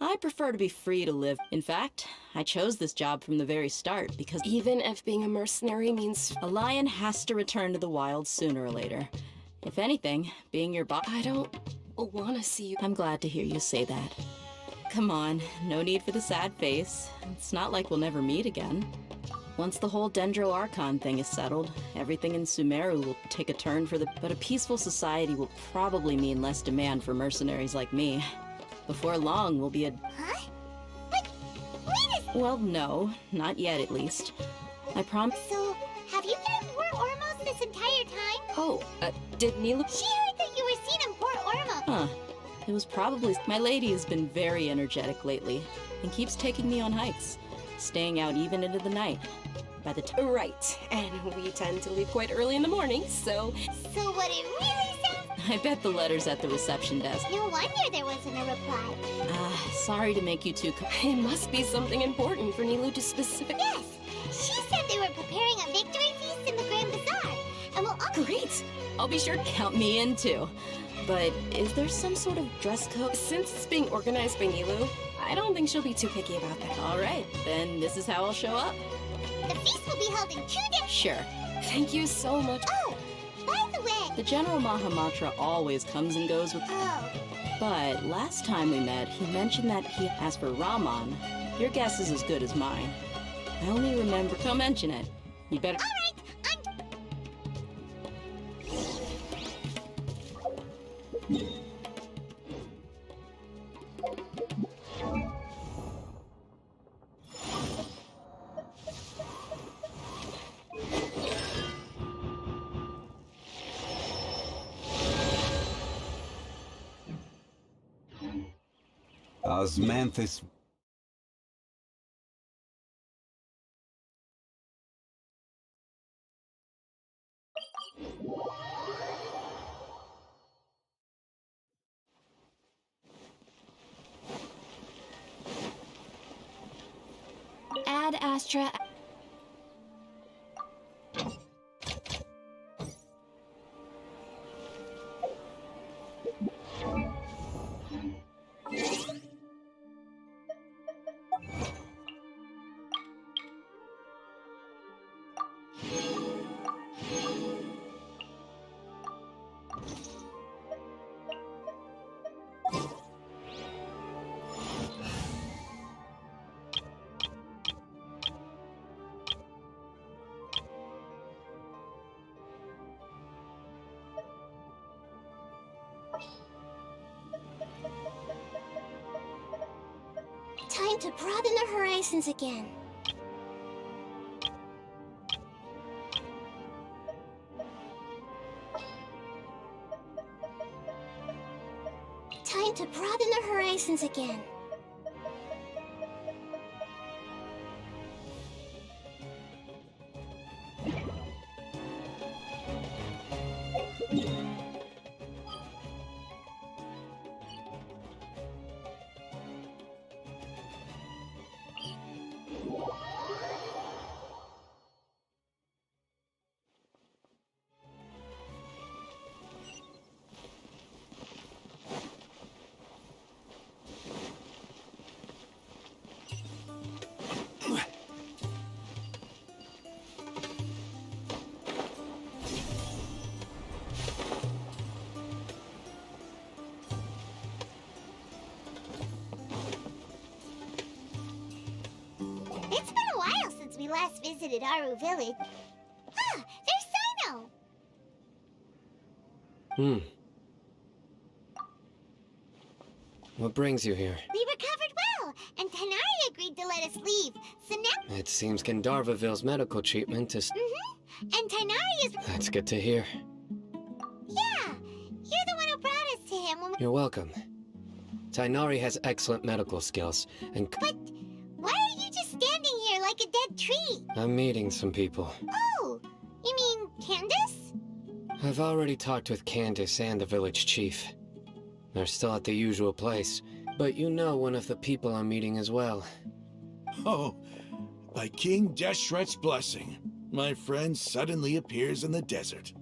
I prefer to be free to live. In fact, I chose this job from the very start because... Even if being a mercenary means... A lion has to return to the wild sooner or later. If anything, being your boss... I don't want to see you... I'm glad to hear you say that. Come on, no need for the sad face. It's not like we'll never meet again. Once the whole Dendro Archon thing is settled, everything in Sumeru will take a turn for the... But a peaceful society will probably mean less demand for mercenaries like me. Before long, we'll be a... Huh? But wait a... Well, no. Not yet, at least. I promise... So, have you been in Port Ormos this entire time? Oh, did Neela... She heard that you were seen in Port Ormos. Huh. It was probably... My lady has been very energetic lately and keeps taking me on hikes, staying out even into the night. By the time... Right, and we tend to leave quite early in the morning, so... So what it really says? I bet the letter's at the reception desk. No wonder there wasn't a reply. Sorry to make you too... It must be something important for Nilu to specific... Yes! She said they were preparing a victory feast in the Grand Bazaar, and we'll all... Great! I'll be sure to count me in too. But is there some sort of dress code? Since it's being organized by Nilu, I don't think she'll be too picky about that. All right, then this is how I'll show up. The feast will be held in 2 days. Sure. Thank you so much. Oh, by the way... The General Mahamatra always comes and goes with... Oh. But last time we met, he mentioned that he... As for Raman, your guess is as good as mine. I only remember... Don't mention it. You better... All right, Osmanthus. Ad Astra. Time to broaden the horizons again. Time to broaden the horizons again. It's been a while since we last visited Aru Village. Ah, there's Sino! What brings you here? We recovered well, and Tanari agreed to let us leave. So now... It seems Gandharvaville's medical treatment is... And Tanari is... That's good to hear. Yeah! You're the one who brought us to him when we... You're welcome. Tainari has excellent medical skills, and... But why are you just standing here like a dead tree? I'm meeting some people. Oh! You mean Candace? I've already talked with Candace and the village chief. They're still at the usual place, but you know one of the people I'm meeting as well. Oh, by King Deshret's blessing, my friend suddenly appears in the desert.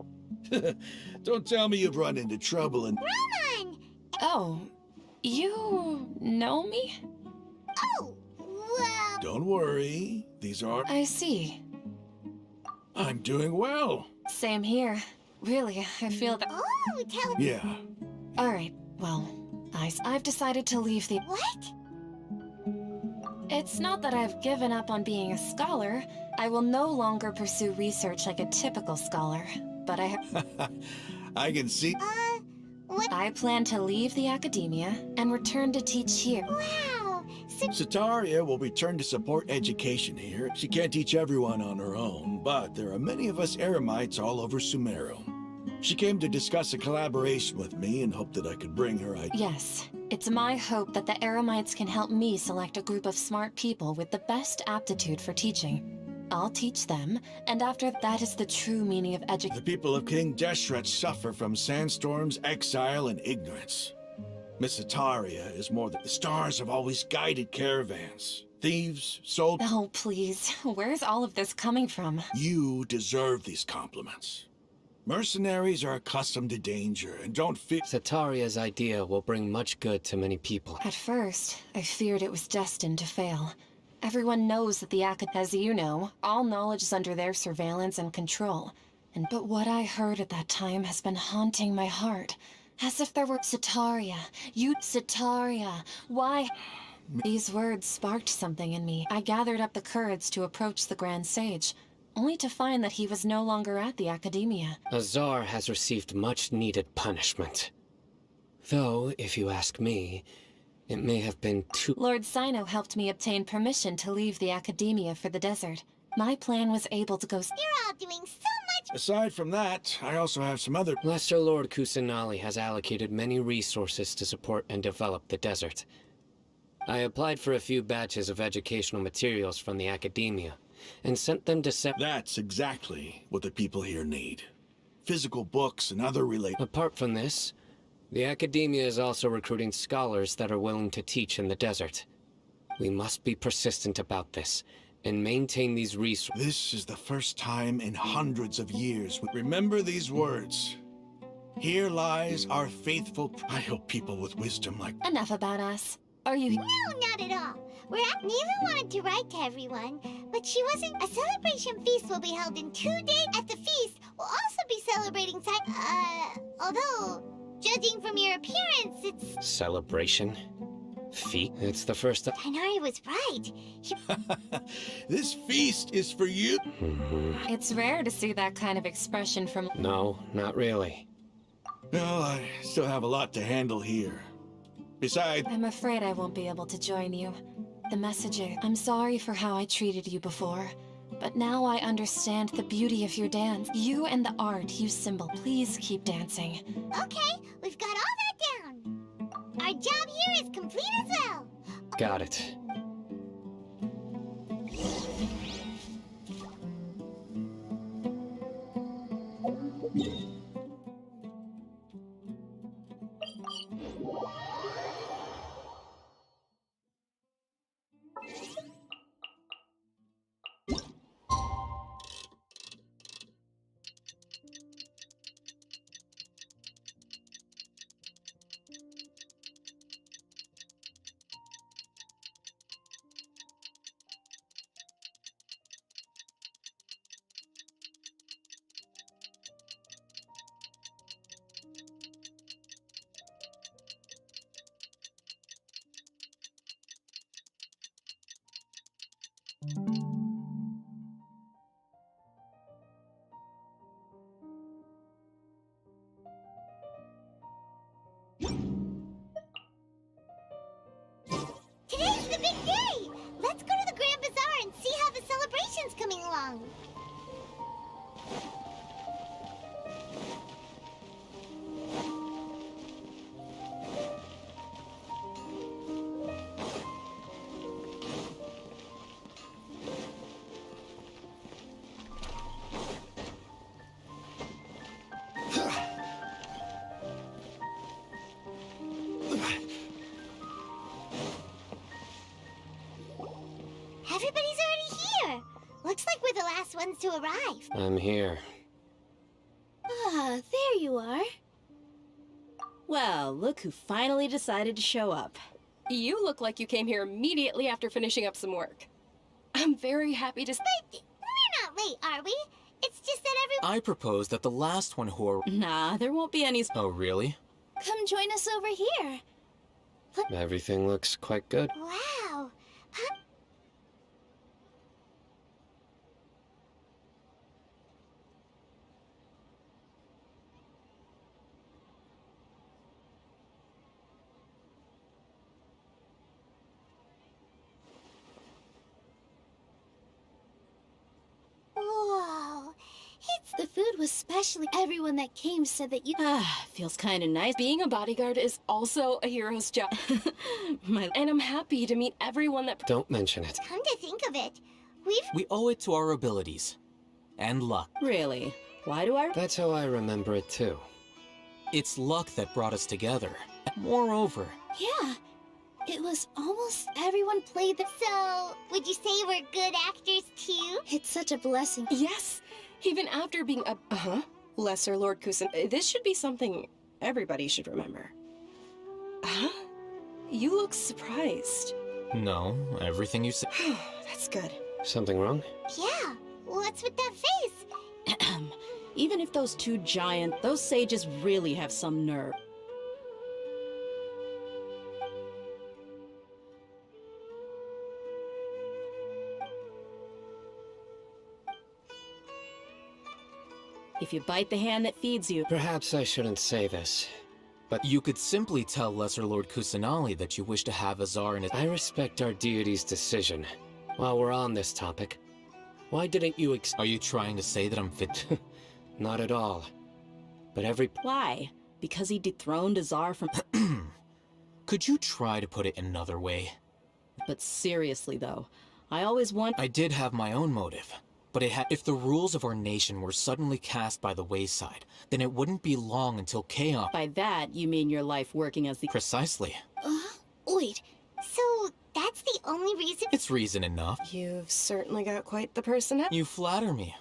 Don't tell me you've run into trouble and... Roman! Oh, you know me? Oh, well... Don't worry, these are... I see. I'm doing well. Same here. Really, I feel that... Oh, tell... Yeah. Alright, well, I've decided to leave the... What? It's not that I've given up on being a scholar. I will no longer pursue research like a typical scholar, but I... I can see... What? I plan to leave the academia and return to teach here. Wow! Sataria will return to support education here. She can't teach everyone on her own, but there are many of us Eremites all over Sumeru. She came to discuss a collaboration with me and hoped that I could bring her ideas. Yes, it's my hope that the Eremites can help me select a group of smart people with the best aptitude for teaching. I'll teach them, and after that is the true meaning of education. The people of King Deshret suffer from sandstorms, exile, and ignorance. Miss Ataria is more than the stars have always guided caravans. Thieves, soldiers. Oh, please. Where's all of this coming from? You deserve these compliments. Mercenaries are accustomed to danger and don't fear. Sataria's idea will bring much good to many people. At first, I feared it was destined to fail. Everyone knows that the as you know, all knowledge is under their surveillance and control. But what I heard at that time has been haunting my heart. As if there were Sataria. Sataria. Why? These words sparked something in me. I gathered up the courage to approach the Grand Sage, only to find that he was no longer at the Academia. Azar has received much-needed punishment. Though, if you ask me, it may have been too— Lord Sino helped me obtain permission to leave the Academia for the desert. My plan was able to go— You're all doing so much— Aside from that, I also have some other— Lesser Lord Kusanali has allocated many resources to support and develop the desert. I applied for a few batches of educational materials from the Academia, and sent them to That's exactly what the people here need. Physical books and other related— Apart from this, the Academia is also recruiting scholars that are willing to teach in the desert. We must be persistent about this, and maintain these resources. This is the first time in hundreds of years. Remember these words. Here lies our faithful— I hope people with wisdom like— Enough about us. Are you— No, not at all. Neva wanted to write to everyone, but she wasn't— A celebration feast will be held in 2 days. At the feast, we'll also be celebrating although, judging from your appearance, it's— Celebration? Feast? It's the first— Tighnari was right. This feast is for you. It's rare to see that kind of expression from— No, not really. Well, I still have a lot to handle here. Besides— I'm afraid I won't be able to join you. The messenger— I'm sorry for how I treated you before, but now I understand the beauty of your dance. You and the art you symbol. Please keep dancing. Okay, we've got all that down. Our job here is complete as well. Got it. Today's the big day! Let's go to the Grand Bazaar and see how the celebration's coming along. Everybody's already here. Looks like we're the last ones to arrive. I'm here. Ah, there you are. Well, look who finally decided to show up. You look like you came here immediately after finishing up some work. I'm very happy to— But we're not late, are we? It's just that everyone— I propose that the last one who— Nah, there won't be any— Oh, really? Come join us over here. Everything looks quite good. Wow. Huh? Whoa. The food especially everyone that came said that you... Feels kind of nice. Being a bodyguard is also a hero's job. And I'm happy to meet everyone that... Don't mention it. Come to think of it, We owe it to our abilities. And luck. Really? Why do I... That's how I remember it too. It's luck that brought us together. Moreover... Yeah, it was almost everyone played the... So, would you say we're good actors too? It's such a blessing. Yes! Even after being a... Lesser Lord Kusan... This should be something everybody should remember. Huh? You look surprised. No, everything you said... That's good. Something wrong? Yeah, what's with that face? Even if those two those sages really have some nerve. If you bite the hand that feeds you... Perhaps I shouldn't say this, but you could simply tell Lesser Lord Kusanali that you wish to have Azar in his... I respect our deity's decision. While we're on this topic, why didn't you Are you trying to say that I'm fit? Not at all. But Why? Because he dethroned Azar from... Could you try to put it another way? But seriously, though, I always want... I did have my own motive. But if the rules of our nation were suddenly cast by the wayside, then it wouldn't be long until chaos... By that, you mean your life working as the... Precisely. Wait, so that's the only reason? It's reason enough. You've certainly got quite the personality. You flatter me.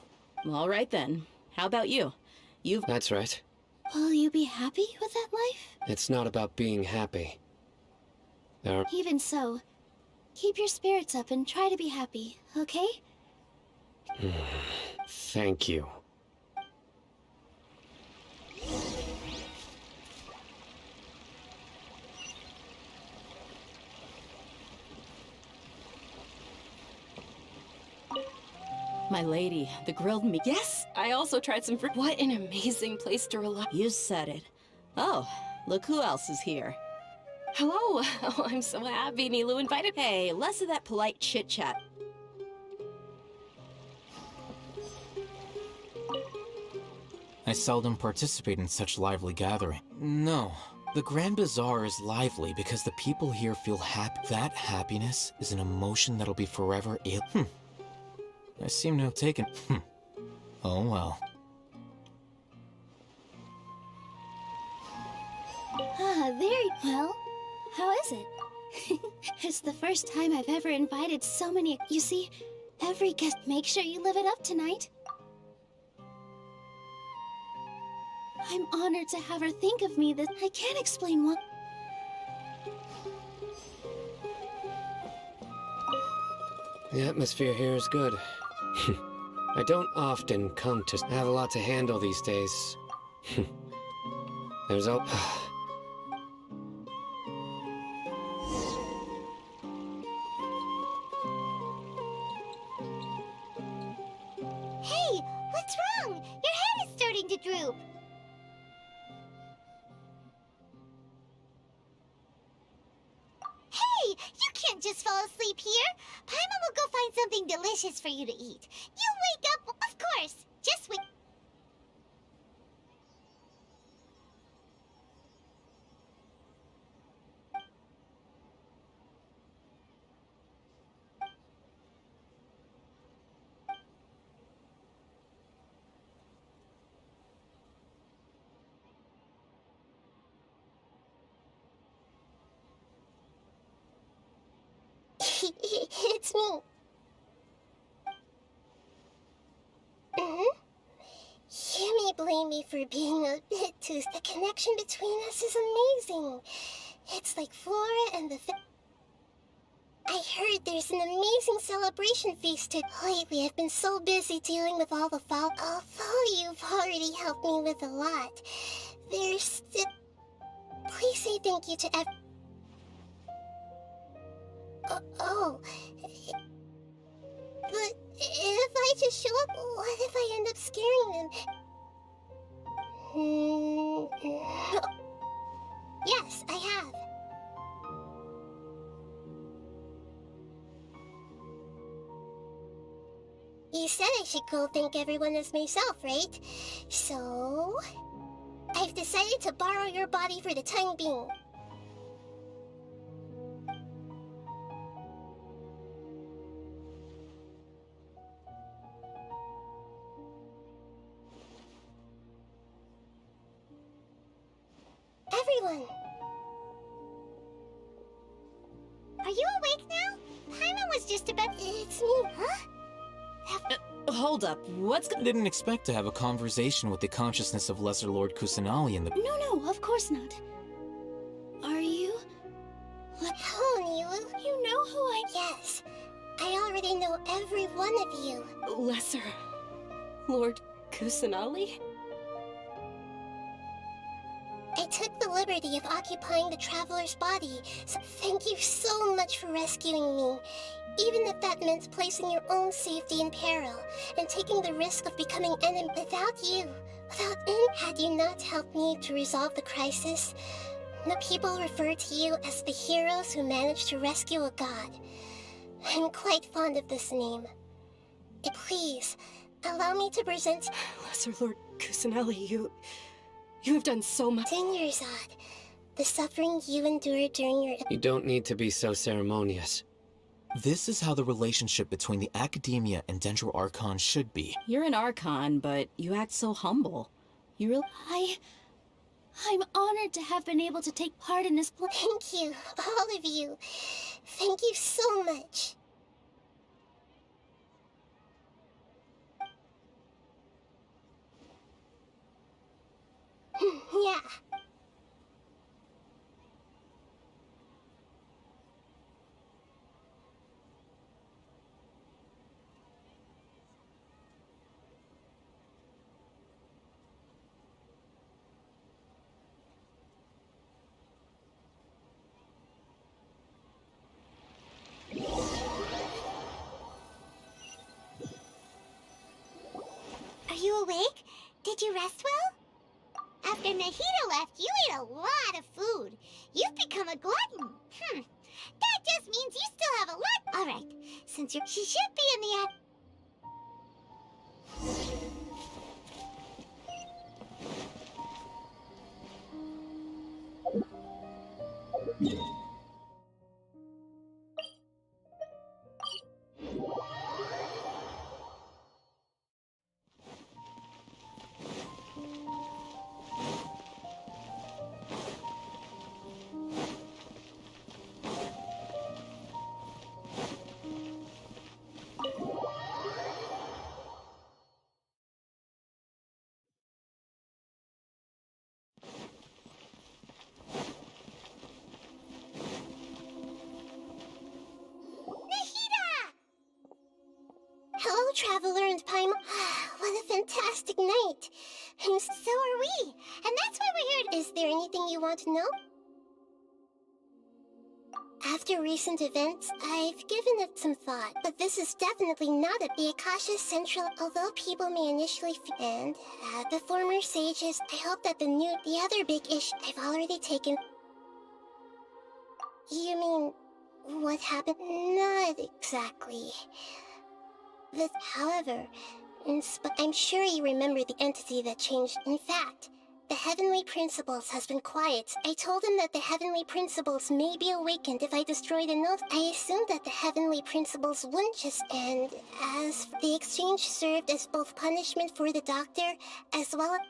All right then. How about you? That's right. Will you be happy with that life? It's not about being happy. Even so, keep your spirits up and try to be happy, okay? Thank you. My lady, the grilled meat. Yes! I also tried some fruit. What an amazing place to relax. You said it. Oh, look who else is here. Hello! Oh, I'm so happy Nilu invited. Hey, less of that polite chit-chat. I seldom participate in such lively gathering. No, the Grand Bazaar is lively because the people here feel happy. That happiness is an emotion that'll be forever I seem to have taken... Oh well. Very well. How is it? It's the first time I've ever invited so many... You see, every guest... Make sure you live it up tonight. I'm honored to have her think of me this... I can't explain what... The atmosphere here is good. I don't often come to... I have a lot to handle these days. There's Hey, what's wrong? Your head is starting to droop. Hey, you can't just fall asleep here. Paimon will go find something delicious for you to eat. You wake up, of course. Just wake... It's me. You may blame me for being a bit too... The connection between us is amazing. It's like Flora and the... I heard there's an amazing celebration feast to... Lately, I've been so busy dealing with all the foul... Although you've already helped me with a lot, there's still... Please say thank you to But if I just show up, what if I end up scaring them? Yes, I have. You said I should go thank everyone as myself, right? So... I've decided to borrow your body for the time being. Everyone! Are you awake now? Paimon was just about... It's me. Huh? Hold up, what's I didn't expect to have a conversation with the consciousness of Lesser Lord Kusanali in the... No, of course not. Are you? How, you? You know who I... Yes. I already know every one of you. Lesser Lord Kusanali? I took the liberty of occupying the Traveler's body, so thank you so much for rescuing me. Even if that meant placing your own safety in peril, and taking the risk of becoming enemy without you. Had you not helped me to resolve the crisis, the people refer to you as the heroes who managed to rescue a god. I'm quite fond of this name. Please, allow me to present... Lesser Lord Kusanali, you have done so much. Dinyarzad, the suffering you endured during your... You don't need to be so ceremonious. This is how the relationship between the Academia and Dendro Archon should be. You're an Archon, but you act so humble. You really... I'm honored to have been able to take part in this plan. Thank you, all of you. Thank you so much. Yeah. Are you awake? Did you rest well? After Nahida left, you ate a lot of food. You've become a glutton. That just means you still have a lot. All right, since she should be in the Hello, Traveler and Paimon. What a fantastic night. And so are we. And that's why we're here. Is there anything you want to know? After recent events, I've given it some thought, but this is definitely not the Akasha Central, although people may initially and the former sages, I hope that the other big issue I've already taken. You mean, what happened? Not exactly. However, I'm sure you remember the entity that changed. In fact, the Heavenly Principles has been quiet. I told him that the Heavenly Principles may be awakened if I destroy the note. I assumed that the Heavenly Principles wouldn't just end, as the exchange served as both punishment for the Doctor, as well as...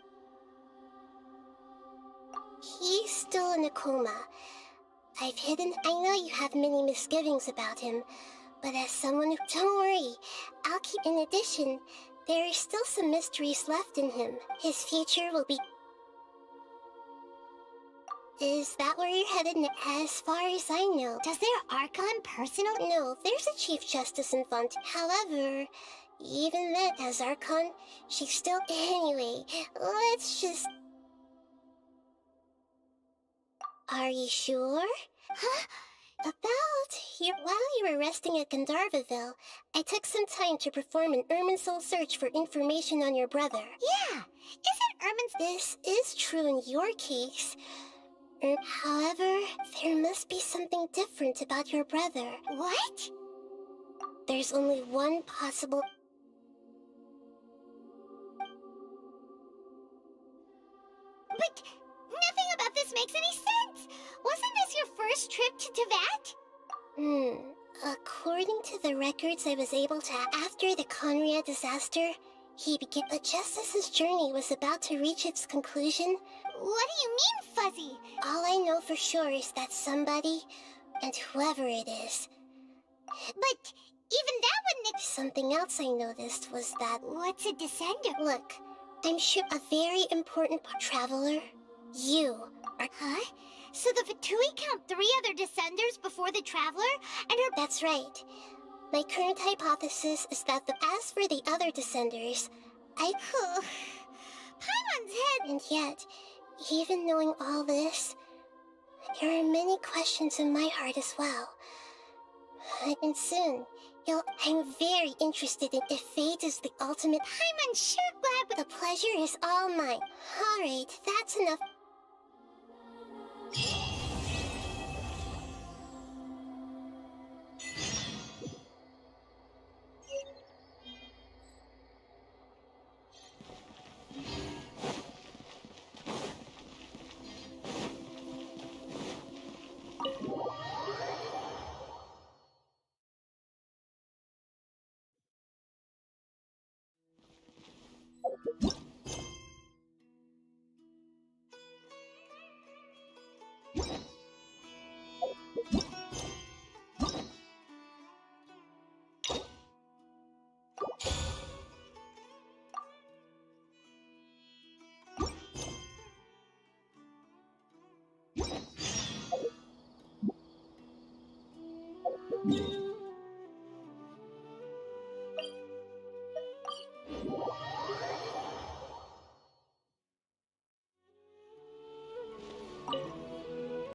He's still in a coma. I know you have many misgivings about him, but as someone who... Don't worry, I'll keep... In addition, there are still some mysteries left in him. His future will be... Is that where you're headed? As far as I know. Does their Archon personal... No, there's a Chief Justice in front. However, even then, as Archon, she's still... Anyway, let's just... Are you sure? Huh? While you were resting at Gandharvaville, I took some time to perform an Irminsul search for information on your brother. Yeah, isn't Irminsul... This is true in your case. However, there must be something different about your brother. What? There's only one possible... first trip to Teyvat? According to the records I was able to after the Conria disaster, he began. But just as his journey was about to reach its conclusion. What do you mean, Fuzzy? All I know for sure is that somebody, and whoever it is. But even that wouldn't. Something else I noticed was that. What's a descender? Look, I'm sure a very important traveler. You are. Huh? So the Fatui count 3 other descenders before the traveler, and her. That's right. My current hypothesis is that as for the other descenders, Paimon's head. And yet, even knowing all this, there are many questions in my heart as well. And soon, I'm very interested in if fate is the ultimate. Paimon's sure glad. The pleasure is all mine. Alright, that's enough. Huh?